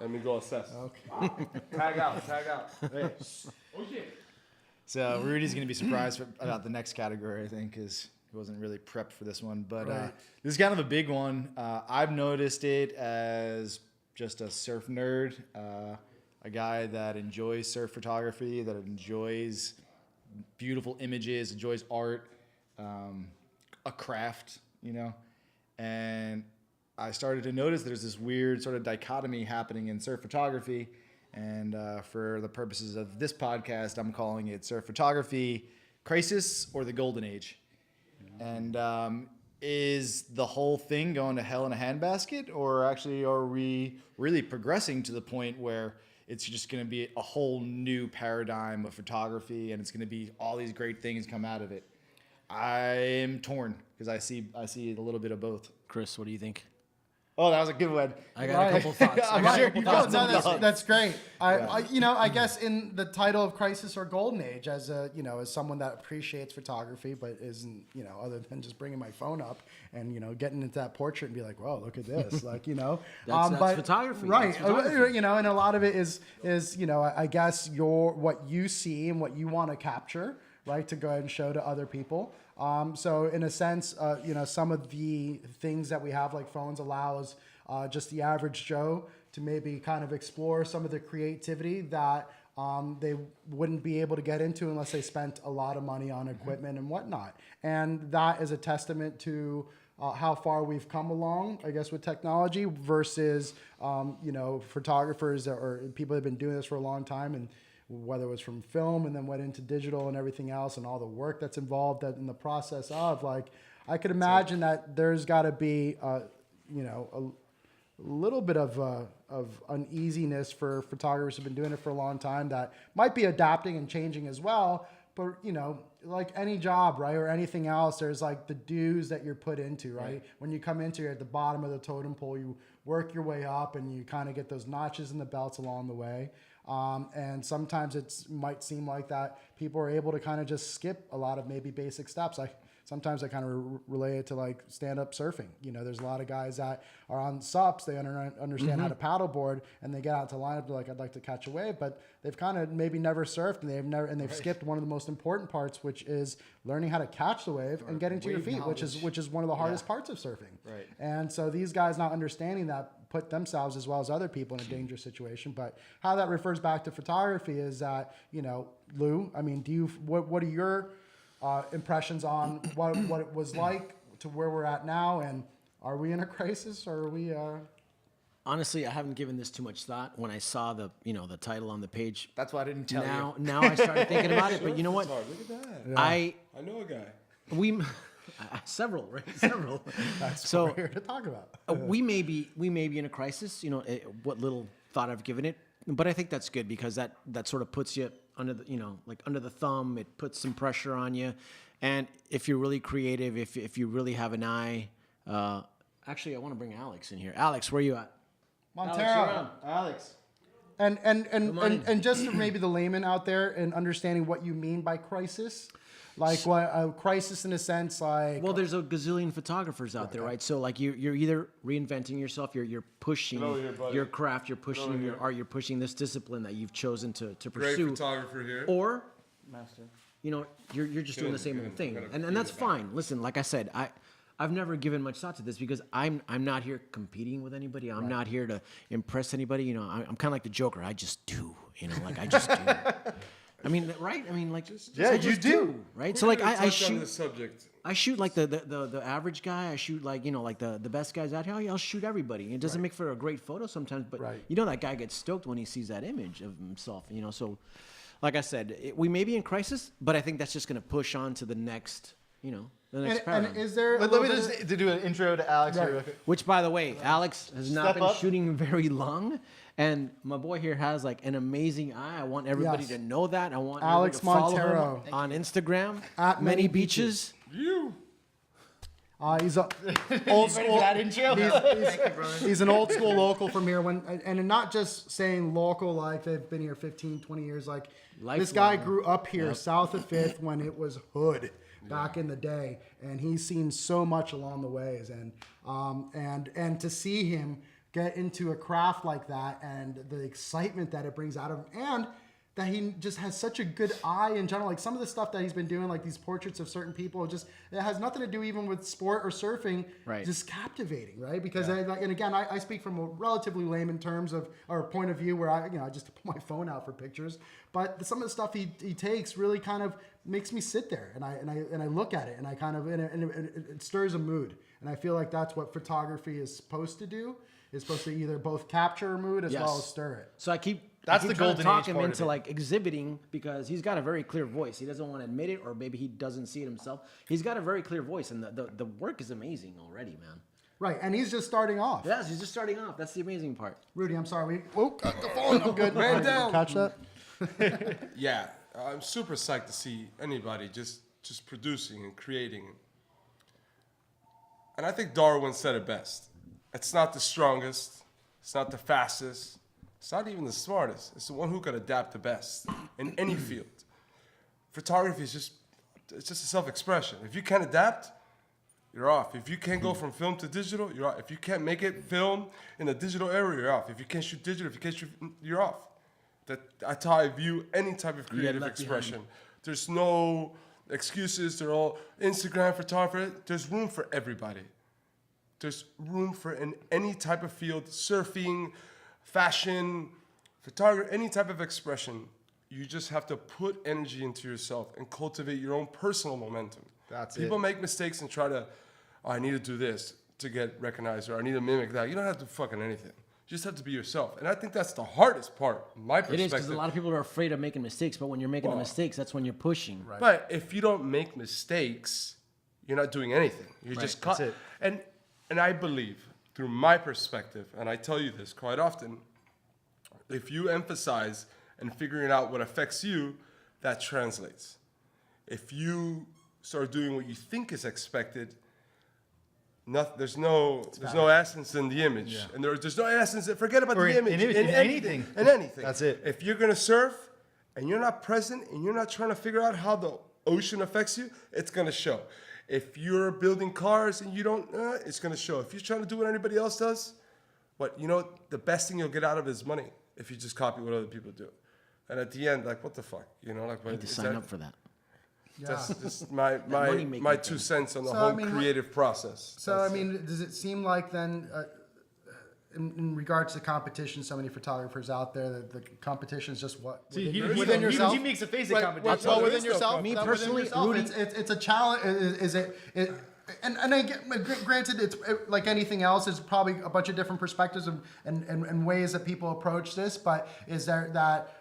Let me go assess. Okay. Tag out. Hey. So Rudy's going to be surprised about the next category, I think, because he wasn't really prepped for this one. But this is kind of a big one. I've noticed it as just a surf nerd, a guy that enjoys surf photography, that enjoys beautiful images, enjoys art, a craft, And I started to notice there's this weird sort of dichotomy happening in surf photography. And for the purposes of this podcast, I'm calling it Surf Photography Crisis or the Golden Age. And is the whole thing going to hell in a handbasket? Or actually are we really progressing to the point where it's just going to be a whole new paradigm of photography and it's going to be all these great things come out of it? I'm torn because I see a little bit of both. Chris, what do you think? Oh, that was a good one. I got a couple thoughts. I'm sure you got some thoughts. That's great. I guess in the title of Crisis or Golden Age, as as someone that appreciates photography, but isn't, other than just bringing my phone up and, getting into that portrait and be like, whoa, look at this. That's photography. Right. That's photography. And a lot of it is, I guess what you see and what you want to capture, right, to go ahead and show to other people. So in a sense, some of the things that we have like phones allows just the average Joe to maybe kind of explore some of the creativity that they wouldn't be able to get into unless they spent a lot of money on equipment and whatnot. And that is a testament to how far we've come along, I guess, with technology versus, photographers or people that have been doing this for a long time, and whether it was from film and then went into digital and everything else and all the work that's involved in the process of, I could imagine that there's got to be, a little bit of uneasiness for photographers who've been doing it for a long time that might be adapting and changing as well. But, like any job, right, or anything else, there's like the dues that you're put into, right? When you come into, you're at the bottom of the totem pole, you work your way up and you kind of get those notches in the belts along the way. And sometimes it might seem like that people are able to kind of just skip a lot of maybe basic steps. Sometimes I kind of relate it to like stand-up surfing. There's a lot of guys that are on SUPs, they understand how to paddleboard, and they get out to lineup, they're like, I'd like to catch a wave, but they've kind of maybe never surfed, and they've skipped one of the most important parts, which is learning how to catch the wave and getting to your feet, which is one of the hardest parts of surfing. Right. And so these guys not understanding that put themselves as well as other people in a dangerous situation. But how that refers back to photography is that, Lou, I mean, what are your impressions on what it was like to where we're at now, and are we in a crisis or are we? Honestly, I haven't given this too much thought. When I saw the title on the page, that's why I didn't tell you. Now I started thinking about it. But you know what? Look at that. Yeah. I know a guy. Several, right? Several. That's so what we're here to talk about. we may be in a crisis. What little thought I've given it, but I think that's good because that sort of puts you under the under the thumb. It puts some pressure on you, and if you're really creative, if you really have an eye, actually, I want to bring Alex in here. Alex, where are you at? Montero. Alex. And just for maybe the layman out there and understanding what you mean by crisis. Like what a crisis in a sense, like. Well, there's a gazillion photographers out there, right? So like you're either reinventing yourself, you're pushing your craft, you're pushing your art, you're pushing this discipline that you've chosen to Great pursue. photographer here. Or, master, you're just doing the same old thing, and that's fine. Listen, like I said, I've never given much thought to this because I'm not here competing with anybody. I'm not here to impress anybody. I'm kind of like the Joker. I just do. I just do. I mean, right? I mean, like, you do, right? So, like, I shoot. On this subject. I shoot like the average guy. I shoot like like the best guys out here. I'll shoot everybody. It doesn't make for a great photo sometimes, but that guy gets stoked when he sees that image of himself. So, like I said, we may be in crisis, but I think that's just going to push on to the next. The next paradigm. And is there? Let me just to do an intro to Alex. Here real quick. Which, by the way, Alex has not been up. shooting very long, And my boy here has like an amazing eye. I want everybody Yes. to know that. I want Alex everybody to follow Montero. him on Instagram At Many Many Beaches. He's a old school. that intro? He's an old school local from here. And not just saying local like they've been here 15, 20 years. Like this guy Lifelong. grew up here south of 5th when it was hood back in the day, and he's seen so much along the ways. And to see him get into a craft like that and the excitement that it brings out of him, and that he just has such a good eye in general. Like some of the stuff that he's been doing, like these portraits of certain people, it has nothing to do even with sport or surfing. Right. Just captivating, right? Because and again, I speak from a relatively layman terms of or point of view where I just put my phone out for pictures. But some of the stuff he takes really kind of makes me sit there and I look at it and I kind of and it stirs a mood. And I feel like that's what photography is supposed to do. It's supposed to either both capture a mood as well as stir it. So I keep That's I keep the trying to golden talk age him part of into it. like exhibiting because he's got a very clear voice. He doesn't want to admit it, or maybe he doesn't see it himself. He's got a very clear voice, and the work is amazing already, man. Right, and he's just starting off. Yes, he's just starting off. That's the amazing part. Rudy, I'm sorry. Got the phone. I'm good. Man down. Catch that? Yeah, I'm super psyched to see anybody just producing and creating. And I think Darwin said it best. It's not the strongest. It's not the fastest. It's not even the smartest. It's the one who can adapt the best in any field. Photography is just a self-expression. If you can't adapt, you're off. If you can't go from film to digital, you're off. If you can't make it film in the digital era, you're off. If you can't shoot digital, if you can't shoot, you're off. That's how I view any type of creative left expression. There's no excuses. They're all Instagram photographer. There's room for everybody. There's room for in any type of field, surfing, fashion, photography, any type of expression. You just have to put energy into yourself and cultivate your own personal momentum. That's People it. make mistakes and try to, oh, I need to do this to get recognized, or I need to mimic that. You don't have to do fucking anything. You just have to be yourself. And I think that's the hardest part, from my It is perspective. because a lot of people are afraid of making mistakes, but when you're making the mistakes, that's when you're pushing. Right. But if you don't make mistakes, you're not doing anything. You're just caught. That's it. And I believe, through my perspective, and I tell you this quite often, if you emphasize and figuring out what affects you, that translates. If you start doing what you think is expected, there's no essence in the image, and there's no essence. Forget about Or the image in anything. In anything. That's it. If you're gonna surf and you're not present and you're not trying to figure out how the ocean affects you, it's gonna show. If you're building cars and you don't, it's gonna show. If you're trying to do what anybody else does, the best thing you'll get out of it is money if you just copy what other people do. And at the end, like, what the fuck, I need to sign up for that. That's just my money-making 2 thing. cents on the So, whole I mean, creative process. So, I mean, does it seem like then, in regards to competition, so many photographers out there, that the competition is just what? See, within yourself? He makes a face at Right, competition. well, There within is no yourself. Me within personally, yourself, Rudy- it's a challenge. And I get, granted, it's like anything else. There's probably a bunch of different perspectives and ways that people approach this. But is there that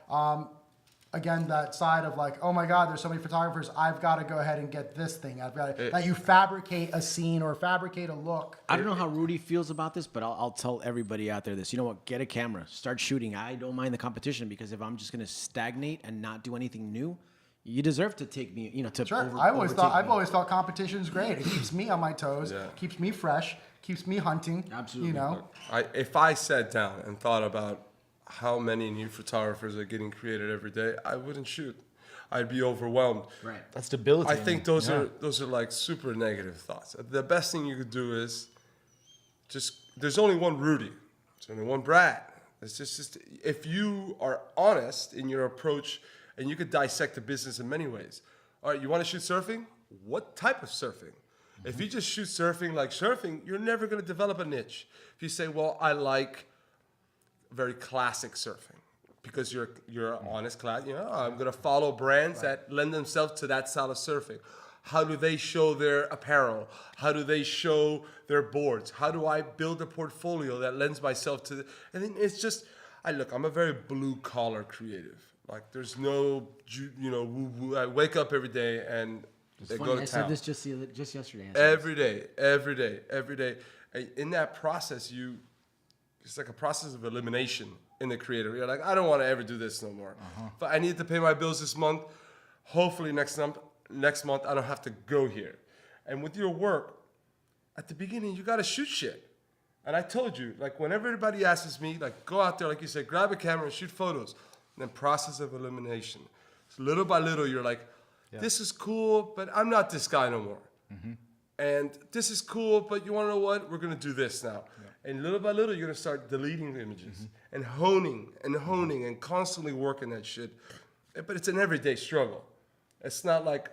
again that side of like, oh my God, there's so many photographers. I've got to go ahead and get this thing. I've got to, that you fabricate a scene or fabricate a look. I don't know how Rudy feels about this, but I'll tell everybody out there this. You know what? Get a camera. Start shooting. I don't mind the competition because if I'm just going to stagnate and not do anything new, you deserve to take me, to Sure. overtake I've me. always thought competition is great. It keeps me on my toes, keeps me fresh, keeps me hunting. Absolutely. If I sat down and thought about how many new photographers are getting created every day, I wouldn't shoot. I'd be overwhelmed. Right. That's debilitating. I think those are like super negative thoughts. The best thing you could do is there's only one Rudy. There's only one Brad. It's just if you are honest in your approach, and you could dissect the business in many ways. All right, you want to shoot surfing? What type of surfing? If you just shoot surfing like surfing, you're never going to develop a niche. If you say, well, I like very classic surfing, because you're an honest class, I'm going to follow brands that lend themselves to that style of surfing. How do they show their apparel? How do they show their boards? How do I build a portfolio that lends myself to and then it's just, I'm a very blue collar creative. Like there's no, woo-woo. I wake up every day and It's I funny, go to I town. said this just yesterday. Every day. And in that process, it's like a process of elimination in the creative. You're like, I don't want to ever do this no more. But I need to pay my bills this month. Hopefully next month I don't have to go here. And with your work, at the beginning, you got to shoot shit. And I told you, like, whenever everybody asks me, like, go out there, like you said, grab a camera and shoot photos. And then process of elimination. So little by little, you're like, this is cool, but I'm not this guy no more. And this is cool, but you want to know what? We're going to do this now. And little by little, you're going to start deleting the images and honing and constantly working that shit. But it's an everyday struggle. It's not like,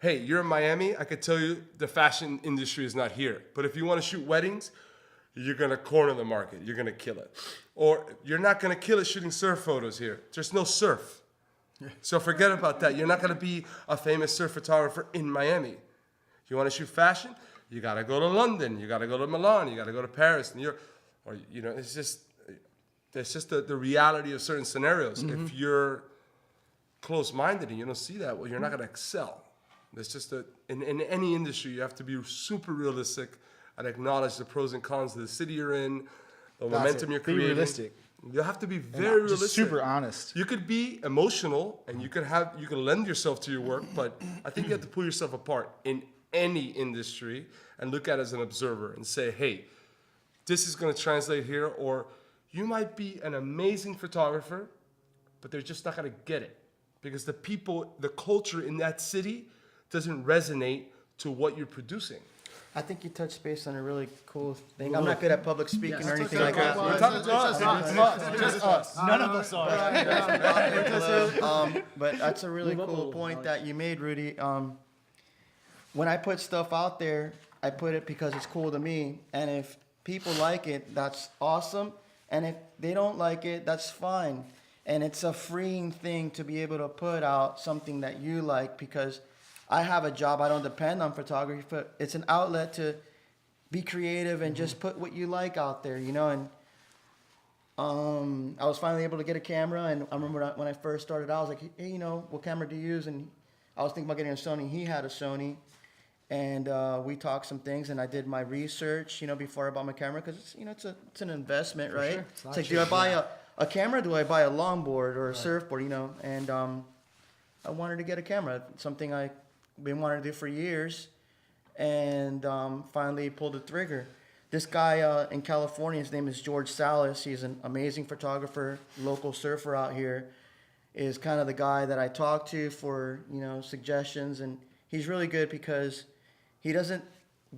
hey, you're in Miami. I could tell you the fashion industry is not here. But if you want to shoot weddings, you're going to corner the market. You're going to kill it. Or you're not going to kill it shooting surf photos here. There's no surf. So forget about that. You're not going to be a famous surf photographer in Miami. You want to shoot fashion? You got to go to London. You got to go to Milan. You got to go to Paris, New York. Or, you know, it's just the reality of certain scenarios. If you're close-minded and you don't see that, well, you're not going to excel. It's just that in any industry, you have to be super realistic and acknowledge the pros and cons of the city you're in, the momentum you're creating. Be realistic. You have to be very realistic. Just super honest. You could be emotional and you can lend yourself to your work, but I think you have to pull yourself apart in any industry and look at it as an observer and say, hey, this is going to translate here, or you might be an amazing photographer, but they're just not going to get it because the people, the culture in that city doesn't resonate to what you're producing. I think you touched base on a really cool thing. I'm not good at public speaking or anything like that. Well, it's just us. None of us are. But that's a really cool point that you made, Rudy. When I put stuff out there, I put it because it's cool to me. And if people like it, that's awesome. And if they don't like it, that's fine. And it's a freeing thing to be able to put out something that you like, because I have a job. I don't depend on photography, but it's an outlet to be creative and just put what you like out there, you know. And I was finally able to get a camera. And I remember when I first started out, I was like, hey, you know, what camera do you use? And I was thinking about getting a Sony. He had a Sony. And we talked some things, and I did my research, you know, before I bought my camera, because it's, you know, it's an investment, right? Sure. It's like, do I buy a camera? Do I buy a longboard or a surfboard? You know, and I wanted to get a camera, something I've been wanting to do for years, and finally pulled the trigger. This guy in California, his name is George Salas. He's an amazing photographer, local surfer out here. Is kind of the guy that I talk to for, you know, suggestions, and he's really good because he doesn't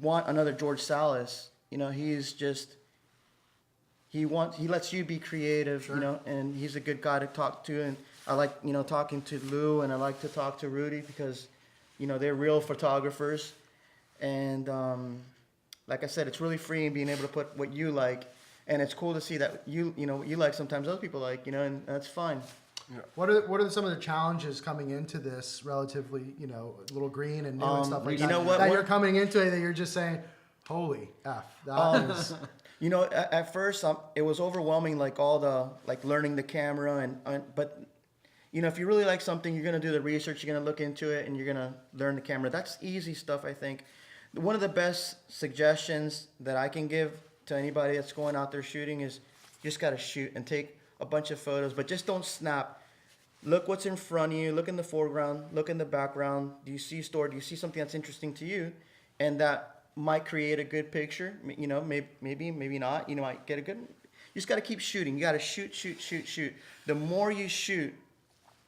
want another George Salas. You know, he's just he lets you be creative, you know, and he's a good guy to talk to. And I like, you know, talking to Lou, and I like to talk to Rudy because, you know, they're real photographers. And like I said, it's really freeing being able to put what you like, and it's cool to see that you know what you like sometimes other people like, you know, and that's fine. Yeah. What are some of the challenges coming into this relatively, you know, a little green and new and stuff like you that? know what- That what- you're coming into it that you're just saying, holy F. That is, You know, at first it was overwhelming, like all the like learning the camera, but you know, if you really like something, you're gonna do the research, you're gonna look into it, and you're gonna learn the camera. That's easy stuff, I think. One of the best suggestions that I can give to anybody that's going out there shooting is you just gotta shoot and take a bunch of photos, but just don't snap. Look what's in front of you. Look in the foreground. Look in the background. Do you see Do you see something that's interesting to you, and that might create a good picture? You know, maybe not. You know, might get a good. You just got to keep shooting. You got to shoot. The more you shoot,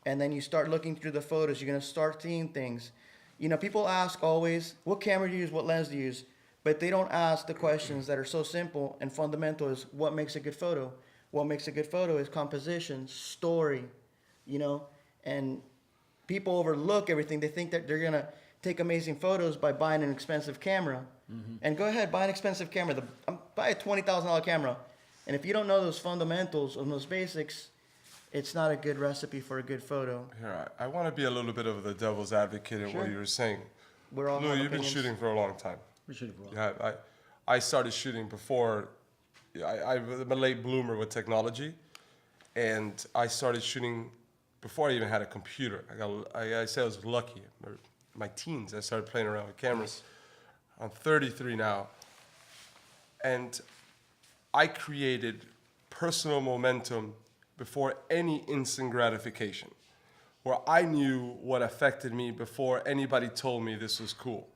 and then you start looking through the photos, you're gonna start seeing things. You know, people ask always, what camera do you use? What lens do you use? But they don't ask the questions that are so simple and fundamental as what makes a good photo. What makes a good photo is composition, story. You know, and people overlook everything. They think that they're gonna take amazing photos by buying an expensive camera. And go ahead, buy an expensive camera. Buy a $20,000 camera, and if you don't know those fundamentals and those basics, it's not a good recipe for a good photo. Here, I want to be a little bit of the devil's advocate in what you were saying. We're all Lou, have you've been opinions. shooting for a long time. We should have Yeah, I started shooting before. I'm a late bloomer with technology, and I started shooting before I even had a computer. I say I was lucky. My teens, I started playing around with cameras. I'm 33 now, and I created personal momentum before any instant gratification, where I knew what affected me before anybody told me this was cool.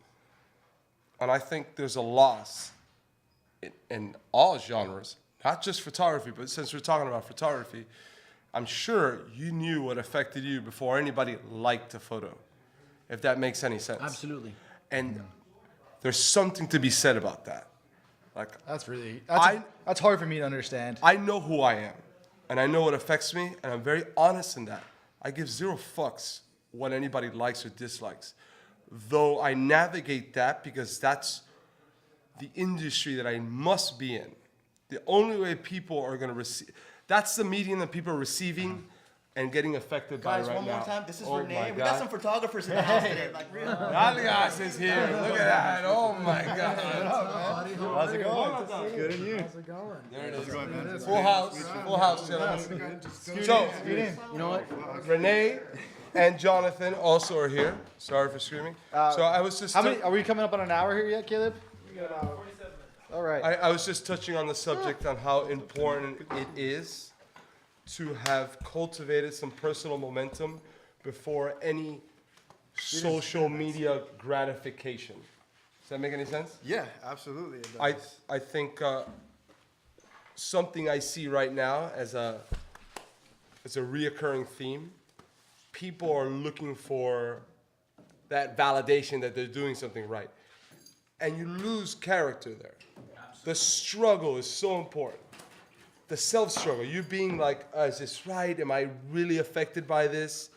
And I think there's a loss in all genres, not just photography, but since we're talking about photography, I'm sure you knew what affected you before anybody liked a photo, if that makes any sense. Absolutely. And there's something to be said about that. Like, That's hard for me to understand. I know who I am, and I know what affects me, and I'm very honest in that. I give zero fucks what anybody likes or dislikes, though I navigate that because that's the industry that I must be in. The only way people are going to receive, that's the medium that people are receiving and getting affected by Guys, right one now. more time. This is Oh Renee. my We got God. some photographers in the house today. Like, really? Alias is here. Look at that. Oh my God. How's it going? Good and you? There it is. Full house, gentlemen. So, You know what? Renee and Jonathan also are here. Sorry for screaming. So I was just How many? Are we coming up on an hour here yet, Caleb? We got about 47 minutes. All right. I was just touching on the subject on how important it is to have cultivated some personal momentum before any social media gratification. Does that make any sense? Yeah, absolutely. It does. I think something I see right now as a reoccurring theme. People are looking for that validation that they're doing something right, and you lose character there. The struggle is so important. The self-struggle. You being like, is this right? Am I really affected by this?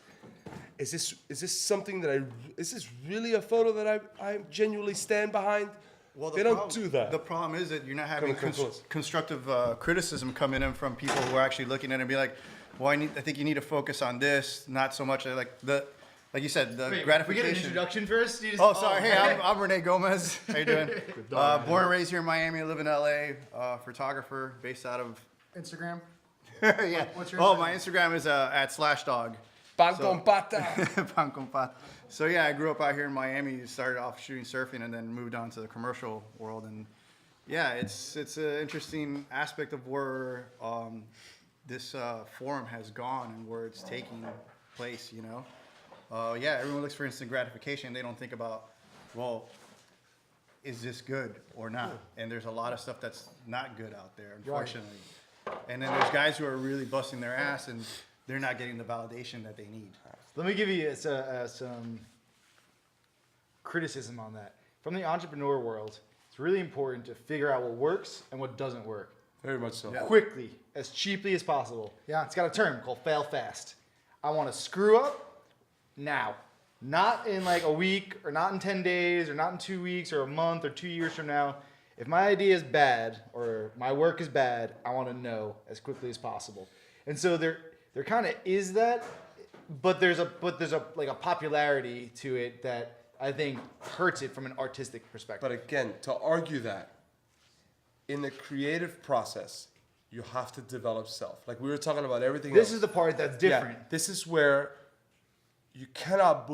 Is this something that is this really a photo that I genuinely stand behind? Well, They don't do that. The problem is that you're not having Come close. constructive criticism coming in from people who are actually looking at it and be like, well, I think you need to focus on this, not so much like you said, the Wait, we gratification. get an introduction first? You just- Oh, sorry. Hey, I'm Rene Gomez. How you doing? Born and raised here in Miami. I live in LA. Photographer based out of. Instagram. Yeah. What's your My Instagram is at /dog. Pan con pata. Pan con pat. So yeah, I grew up out here in Miami. Started off shooting surfing and then moved on to the commercial world. And yeah, it's an interesting aspect of where this forum has gone and where it's taking place. You know, yeah, everyone looks for instant gratification. They don't think about, well, is this good or not? And there's a lot of stuff that's not good out there, unfortunately. And then there's guys who are really busting their ass and they're not getting the validation that they need. Let me give you some criticism on that. From the entrepreneur world, it's really important to figure out what works and what doesn't work Very much so. quickly, as cheaply as possible. Yeah. It's got a term called fail fast. I want to screw up now. Not in like a week or not in 10 days or not in 2 weeks or a month or 2 years from now. If my idea is bad or my work is bad, I want to know as quickly as possible. And so there kind of is that, but there's a like a popularity to it that I think hurts it from an artistic perspective. But again, to argue that in the creative process, you have to develop self. Like we were talking about everything This else. is the part that's different. Yeah, this is where you cannot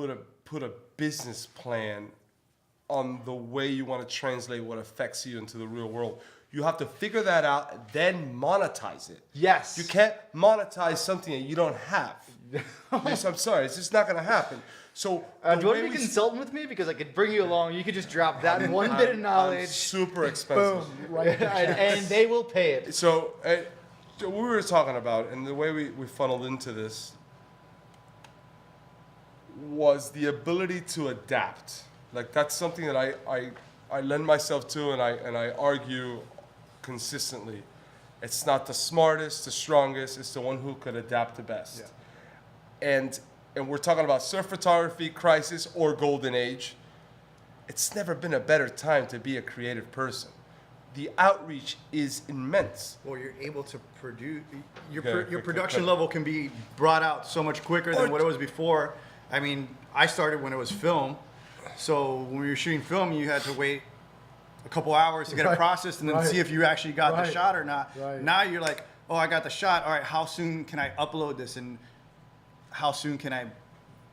put a business plan on the way you want to translate what affects you into the real world. You have to figure that out, then monetize it. Yes. You can't monetize something that you don't have. Yes, I'm sorry, it's just not going to happen. So the do you want way to be we- consultant with me? Because I could bring you along. You could just drop that one bit of I'm knowledge. super expensive. and they will pay it. So what we were talking about and the way we funneled into this was the ability to adapt. Like that's something that I lend myself to and I argue consistently. It's not the smartest, the strongest, it's the one who could adapt the best. Yeah. And we're talking about surf photography, crisis, or golden age. It's never been a better time to be a creative person. The outreach is immense. Well, you're able to produce, your quick, production quick. level can be brought out so much quicker than what it was before. I mean, I started when it was film. So when we were shooting film, you had to wait a couple hours to get it processed and then see if you actually got the shot or not. Now you're like, oh, I got the shot. All right, how soon can I upload this? And how soon can I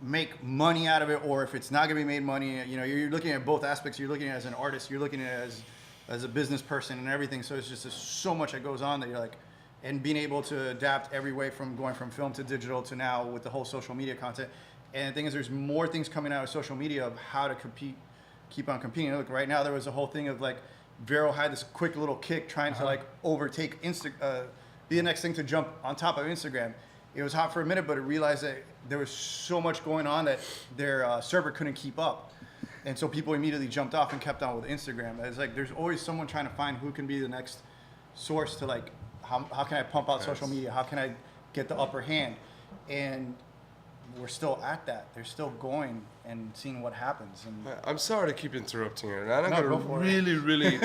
make money out of it? Or if it's not gonna be made money, you know, you're looking at both aspects. You're looking at it as an artist. You're looking at it as a business person and everything. So it's just there's so much that goes on that you're like, and being able to adapt every way from going from film to digital to now with the whole social media content. And the thing is, there's more things coming out of social media of how to keep on competing. Look, right now there was a whole thing of like, Vero had this quick little kick trying to like overtake be the next thing to jump on top of Instagram. It was hot for a minute, but it realized that there was so much going on that their server couldn't keep up. And so people immediately jumped off and kept on with Instagram. It's like there's always someone trying to find who can be the next source to like, how can I pump out social media? How can I get the upper hand? And we're still at that. They're still going and seeing what happens. And I'm sorry to keep interrupting here, and I'm No, going go to for it. really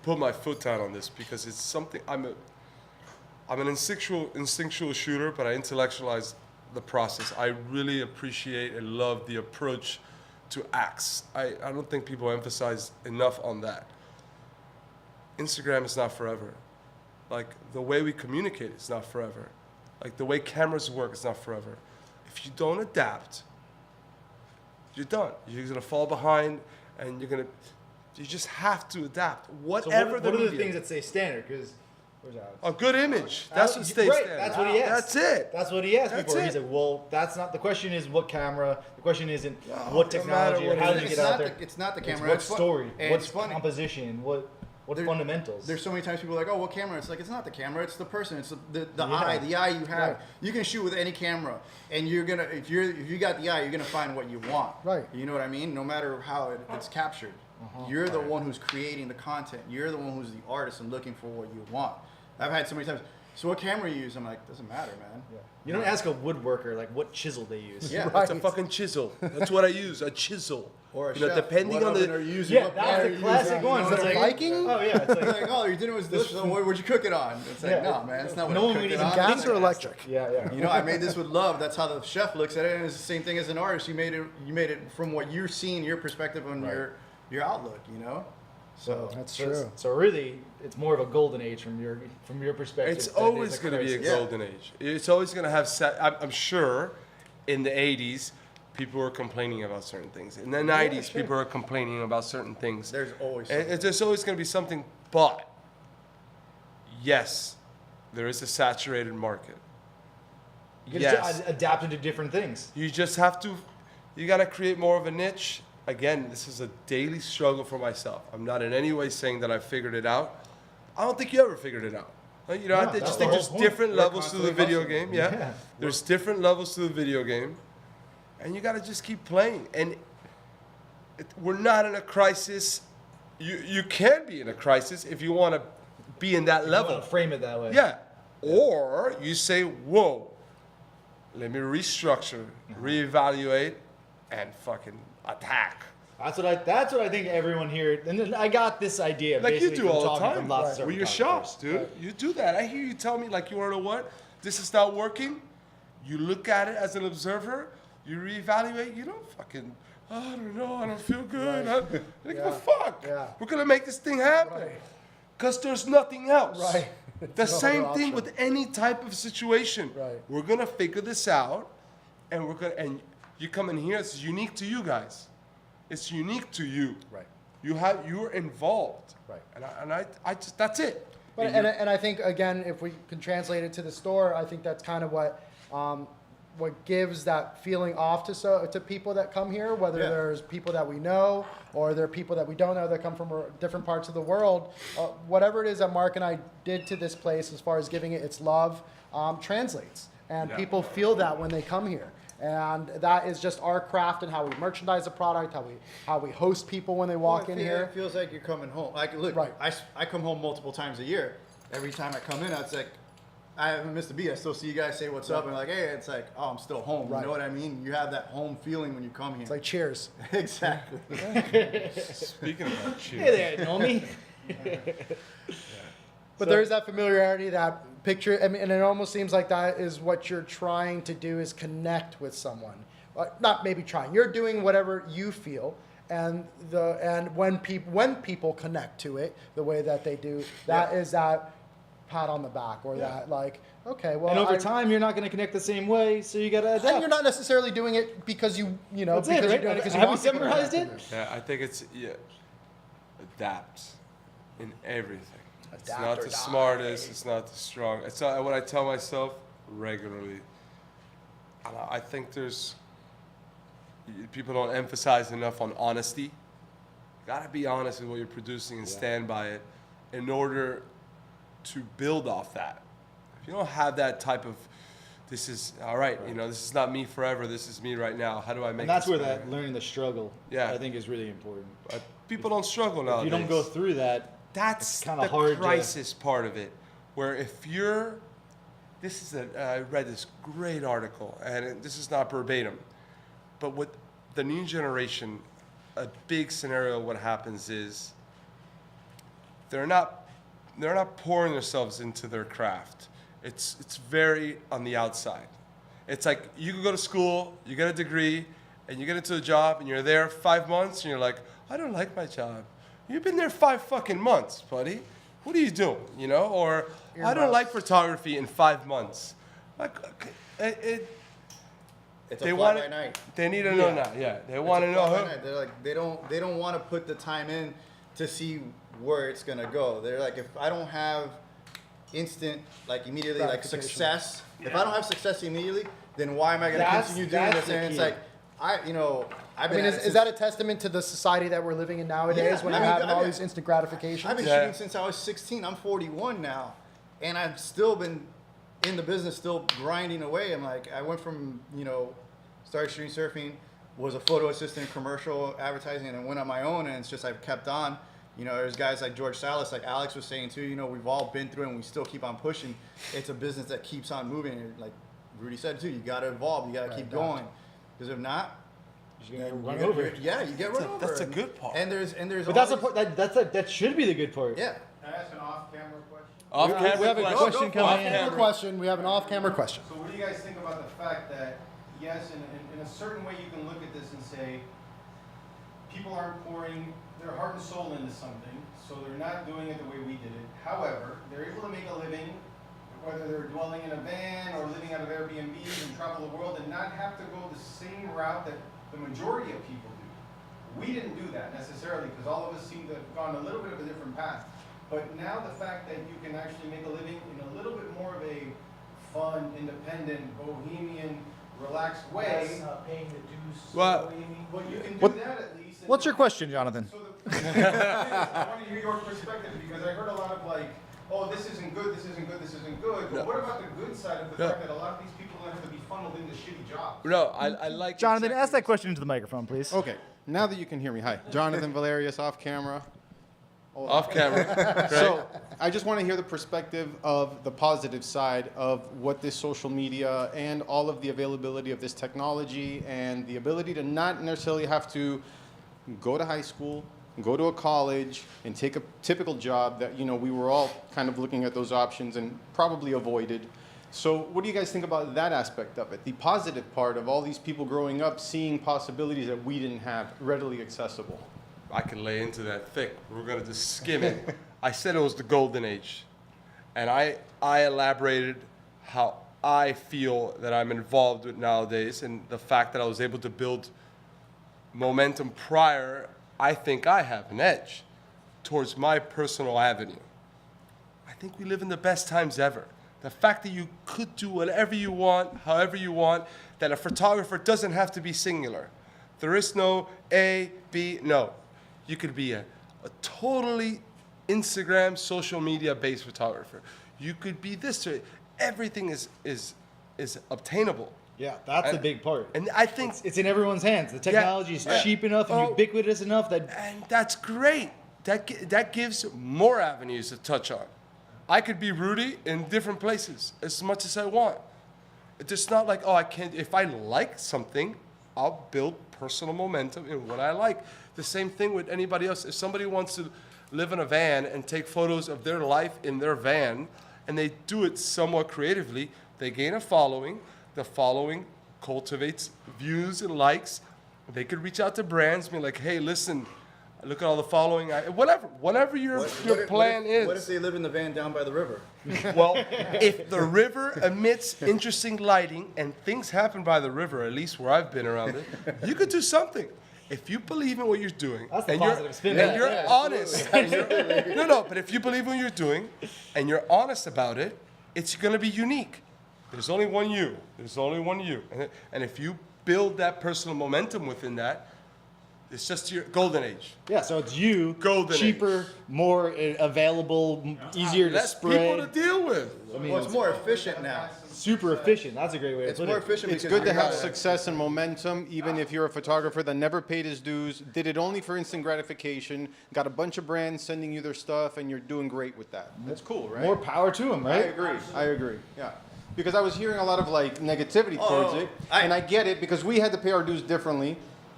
put my foot down on this because it's something I'm an instinctual shooter, but I intellectualize the process. I really appreciate and love the approach to acts. I don't think people emphasize enough on that. Instagram is not forever. Like the way we communicate is not forever. Like the way cameras work is not forever. If you don't adapt, you're done. You're gonna fall behind, and you just have to adapt. Whatever what are the medium. things that say standard? Because where's Alex? A good image. That's what stays right, there. that's what he asked. That's it. That's what he asked That's before. it. He said, "Well, that's not the question. Is what camera? The question isn't what no matter technology what or how it did you is. get out there. it's not the It's camera. what It's fun- story? and What's it's funny. composition? What There- fundamentals? There's so many times people are like, oh, what camera? It's like, it's not the camera, it's the person, it's the Yeah. the eye you have. Right. You can shoot with any camera, and you're gonna if you got the eye, you're gonna find what you want. Right. You know what I mean? No matter how it's captured, you're the one who's creating the content. You're the one who's the artist and looking for what you want. I've had so many times. So what camera you use? I'm like, doesn't matter, man. You don't ask a woodworker like what chisel they use. Yeah. Right. It's a fucking chisel. That's what I use. A chisel. Or a you know, chef, depending what on oven the are you using? Yeah, what that's pan are the you classic using? ones. You know It's what like I mean? Viking? Oh yeah, it's It's like like, oh, your dinner was this. So what'd you cook it on? It's like, Yeah. no, man, it's not what No I one cooked would it even on. Gas or electric? yeah. You know, I made this with love. That's how the chef looks at it, and it's the same thing as an artist. You made it from what you're seeing, your perspective, and your outlook. You know, so That's it's- true. So really, it's more of a golden age from your perspective. It's than it is always going to be a crisis. golden age. It's always going to have. I'm sure, in the '80s, people were complaining about certain things. In the '90s, people were complaining about certain things. there's always And something. there's always going to be something. But yes, there is a saturated market. You Yes. gotta adapt into different things. You just have to, you got to create more of a niche. Again, this is a daily struggle for myself. I'm not in any way saying that I figured it out. I don't think you ever figured it out. You know, No, I that's just the think whole there's point. different We're levels to the constantly video hustling. game. Yeah. Yeah. There's different levels to the video game. And you got to just keep playing. And we're not in a crisis. You can be in a crisis if you want to be in that You level. want to frame it that way. Yeah. Or you say, whoa, let me restructure, reevaluate, and fucking attack. That's what I think everyone here. And then I got this idea Like you basically do from all the talking time. from lots of With your photographers. shops, dude. You do that. I hear you tell me, like, you want to know what? This is not working. You look at it as an observer. You reevaluate. You don't fucking, oh, I don't know. I don't feel good. I don't give a fuck. Yeah. We're going to make this thing happen. Because there's nothing else. Right. The No same other thing option. with any type of situation. Right. We're going to figure this out. And and you come in here, it's unique to you guys. It's unique to you. Right. You're involved. Right. And I just, that's it. But, and I think, again, if we can translate it to the store, I think that's kind of what gives that feeling off to people that come here, whether Yeah. there's people that we know or there are people that we don't know that come from different parts of the world. Whatever it is that Mark and I did to this place as far as giving it its love translates. And Yeah. people feel that when they come here. And that is just our craft and how we merchandise the product, how we host people when they walk in here. It feels like you're coming home. Like, look, Right. I come home multiple times a year. Every time I come in, it's like, I haven't missed a beat. I still see you guys say what's up, and like, hey, it's like, oh, I'm still home. Right. You know what I mean? You have that home feeling when you come here. It's like cheers. exactly. Speaking about cheers. Hey there, Nomi. But there is that familiarity, that picture, I mean, and it almost seems like that is what you're trying to do is connect with someone. Not maybe trying. You're doing whatever you feel, and when people connect to it the way that they do, that is that pat on the back or that like, okay, well, And over time, you're not going to connect the same way, so you got to adapt. and you're not necessarily doing it because you know That's because it, you're right? doing it because you Have you want people to summarized connect it? to Yeah, I think it's adapt. in everything. It's Adapt not or the die. smartest. It's not the strong. It's not what I tell myself regularly. And I think people don't emphasize enough on honesty. You gotta be honest with what you're producing and stand by it in order to build off that. If you don't have that type of, this is all right, this is not me forever. This is me right now. How do I make? And that's this where better? that learning the struggle, Yeah. I think, is really important. People don't struggle If nowadays. you don't go through that, That's it's kinda the hard to- crisis part of it, where if you're, I read this great article, and this is not verbatim, but with the new generation, a big scenario, what happens is they're not pouring themselves into their craft. It's very on the outside. It's like you can go to school, you get a degree, and you get into a job, and you're there 5 months, and you're like, I don't like my job. You've been there 5 fucking months, buddy. What are you doing? Or I don't like photography in 5 months. Like, It's they a want fly by night. They need to know now. Yeah, they want to It's a know. fly by Who, night. They're like they don't want to put the time in to see where it's gonna go. They're like, if I don't have instant, like immediately, like Gratification. success. If I don't have success immediately, then why am I gonna continue doing that's this? And the it's key. like I've I been mean, at is it that a testament to the society that we're living in nowadays Yeah, when I you're mean, having I all mean- these instant gratifications? I've been Yeah. shooting since I was 16. I'm 41 now, and I've still been in the business, still grinding away. I'm like, I went from started shooting surfing, was a photo assistant, commercial advertising, and I went on my own. And it's just I've kept on. There's guys like George Salas, like Alex was saying too. We've all been through it, and we still keep on pushing. It's a business that keeps on moving. And like Rudy said too, you got to evolve. You got to keep going, because if not, you're gonna you run get- over. Yeah, you get run over. that's a good part. And there's But that's that should be the good part. yeah. Can I ask an off-camera question? off We camera have a question. question coming in. Off-camera question. We have an off-camera question. So what do you guys think about the fact that, yes, in a certain way you can look at this and say, people aren't pouring their heart and soul into something, so they're not doing it the way we did it. However, they're able to make a living, whether they're dwelling in a van or living out of Airbnbs and travel the world and not have to go the same route that the majority of people do. We didn't do that necessarily because all of us seem to have gone a little bit of a different path. But now the fact that you can actually make a living in a little bit more of a fun, independent, bohemian, relaxed way. Paying the dues. Well, Well, you can do What- that at least. and- What's your question, Jonathan? So I want to hear your perspective because I heard a lot of like, oh, this isn't good, this isn't good, this isn't good. But what about the good side of the No. fact that a lot of these people have to be funneled into shitty jobs? No, I like Jonathan, exactly- ask that question into the microphone, please. Okay, now that you can hear me, hi, Jonathan Valerius, off camera. Off camera. So I just want to hear the perspective of the positive side of what this social media and all of the availability of this technology and the ability to not necessarily have to go to high school, go to a college, and take a typical job that, we were all kind of looking at those options and probably avoided. So what do you guys think about that aspect of it? The positive part of all these people growing up, seeing possibilities that we didn't have readily accessible. I can lay into that thick. We're gonna just skim it. I said it was the golden age, and I elaborated how I feel that I'm involved with nowadays, and the fact that I was able to build momentum prior. I think I have an edge towards my personal avenue. I think we live in the best times ever. The fact that you could do whatever you want, however you want, that a photographer doesn't have to be singular. There is no A, B, no. You could be a totally Instagram, social media based photographer. You could be this. Everything is obtainable. Yeah, that's the And- big part. And I think It's in everyone's hands. The technology is Yeah. cheap enough and Oh. ubiquitous enough that And that's great. That gives more avenues to touch on. I could be Rudy in different places as much as I want. It's just not like, oh, I can't. If I like something, I'll build personal momentum in what I like. The same thing with anybody else. If somebody wants to live in a van and take photos of their life in their van, and they do it somewhat creatively, they gain a following. The following cultivates views and likes. They could reach out to brands, be like, hey, listen, look at all the following. Whatever your plan is. What if they live in the van down by the river? Well, if the river emits interesting lighting and things happen by the river, at least where I've been around it, you could do something. if you believe in what you're doing, That's the and positive spin. and Yeah, you're yeah, honest, and no, but if you believe in what you're doing, and you're honest about it, it's gonna be unique. There's only one you. There's only one you, and if you build that personal momentum within that, it's just your golden age. Yeah, so it's you, Golden cheaper, age. more available, easier to Less spread. people to deal with. I mean, Well, it's more efficient now. super efficient. That's a great way to It's put more it. efficient It's because good to you have gotta- success and momentum, even if you're a photographer that never paid his dues, did it only for instant gratification, got a bunch of brands sending you their stuff, and you're doing great with that. That's cool, right? More power to them, right? I agree. Yeah. Because I was hearing a lot of like negativity towards it, and I get it because we had to pay our dues differently.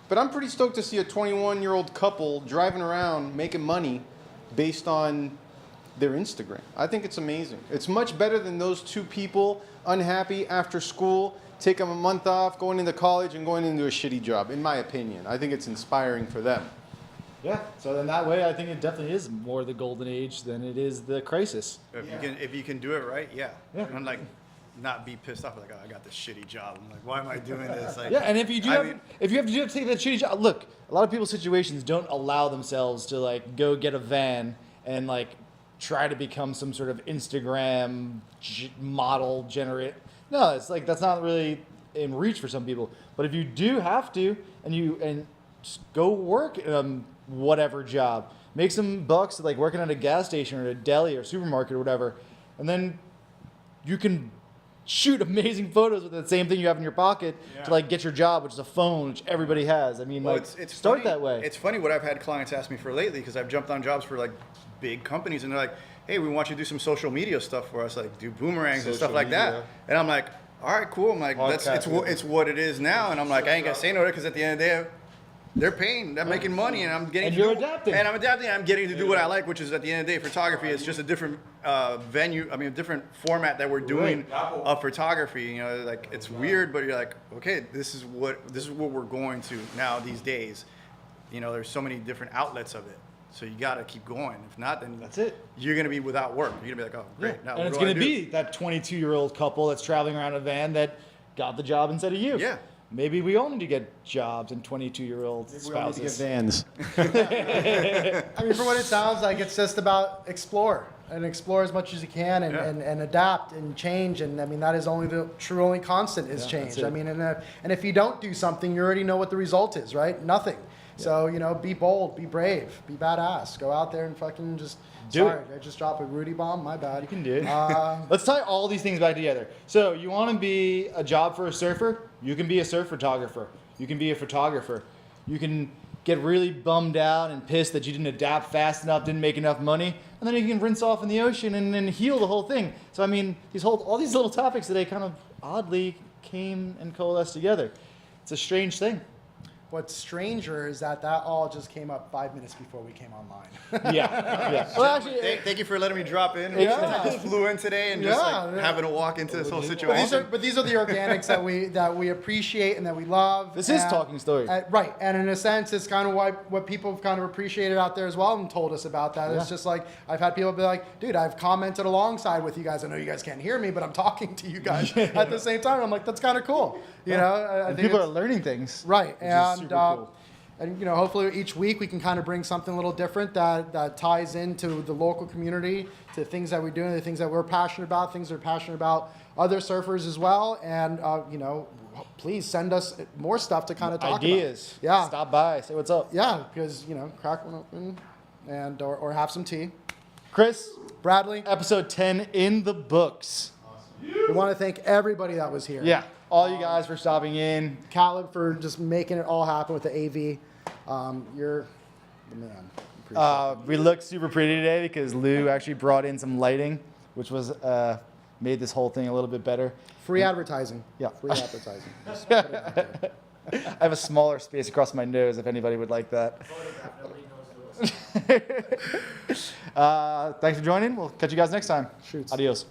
But I'm pretty stoked to see a 21-year-old couple driving around making money based on their Instagram. I think it's amazing. It's much better than those two people unhappy after school, take them a month off, going into college and going into a shitty job, in my opinion. I think it's inspiring for them. Yeah. So then that way, I think it definitely is more the golden age than it is the crisis. If you can do it right, yeah. Yeah. And like, not be pissed off like, oh, I got this shitty job. I'm like, why am I doing this? Like, Yeah, and if you do I have, mean- if you have to take that shitty job, look, a lot of people's situations don't allow themselves to like go get a van and like try to become some sort of Instagram model generate. No, it's like that's not really in reach for some people. But if you do have to, and just go work whatever job, make some bucks like working at a gas station or a deli or supermarket or whatever, and then you can shoot amazing photos with the same thing you have in your pocket to like get your job, which is a phone, which everybody has. I mean, Well, like it's start funny. that way. It's funny what I've had clients ask me for lately because I've jumped on jobs for like big companies and they're like, hey, we want you to do some social media stuff for us, like do boomerangs and stuff Social like media. that. And I'm like, all right, cool. I'm like, it's what it is now. And I'm like, I ain't gonna say no to it because at the end of the day, they're paying, they're making money, and I'm getting And to you're do, adapting. and I'm adapting. And I'm getting to do what I like, which is at the end of the day, photography is just a different venue. I mean, a different format that we're doing of photography. You know, like it's weird, but you're like, okay, this is what we're going to now these days. You know, there's so many different outlets of it, so you got to keep going. If not, then That's it. You're gonna be without work. You're gonna be like, oh, great. Now and what it's do I going to do? be that 22-year-old couple that's traveling around in a van that got the job instead of you. Yeah. Maybe we all need to get jobs and 22-year-old spouses. Vans. I mean, for what it sounds like, it's just about explore and explore as much as you can and adapt and change. And I mean, that is only the only constant is change. that's it. I mean, and if you don't do something, you already know what the result is, right? Nothing. So, you know, be bold, be brave, be badass. Go out there and fucking just Do sorry, I just dropped a Rudy bomb. My bad. You can do it. Let's tie all these things back together. So you want to be a job for a surfer? You can be a surf photographer. You can be a photographer. You can get really bummed out and pissed that you didn't adapt fast enough, didn't make enough money, and then you can rinse off in the ocean and then heal the whole thing. So I mean, all these little topics today kind of oddly came and coalesced together. It's a strange thing. What's stranger is that all just came up 5 minutes before we came online. Yeah. Well, actually, Thank you for letting me drop in. Yeah. I just flew in today and just Yeah, like yeah. having to walk into this whole situation. But these are the organics that we appreciate and that we love. This is And- talking stories. right, and in a sense, it's kind of what people have kind of appreciated out there as well and told us about that. It's just like I've had people be like, "Dude, I've commented alongside with you guys. I know you guys can't hear me, but I'm talking to you guys at the same time." I'm like, "That's kind of cool." You know, I think people are it's- learning things. right, which is and super cool. and you know, hopefully each week we can kind of bring something a little different that ties into the local community, to things that we do, and the things that we're passionate about, things that are passionate about other surfers as well. And you know, please send us more stuff to kind of talk Ideas. about. Yeah, Stop by. Say what's up. yeah, because you know, crack one open, and or have some tea. Chris, Bradley, episode 10 in the books. we want to thank everybody that was here. Yeah. All you guys for stopping in. Caleb for just making it all happen with the AV. You're the man. Appreciate it. We look super pretty today because Lou actually brought in some lighting, which was made this whole thing a little bit better. Free advertising. Yeah. Free advertising. Just put it out there. I have a smaller space across my nose if anybody would like that. Thanks for joining. We'll catch you guys next time. Shoots. Adios.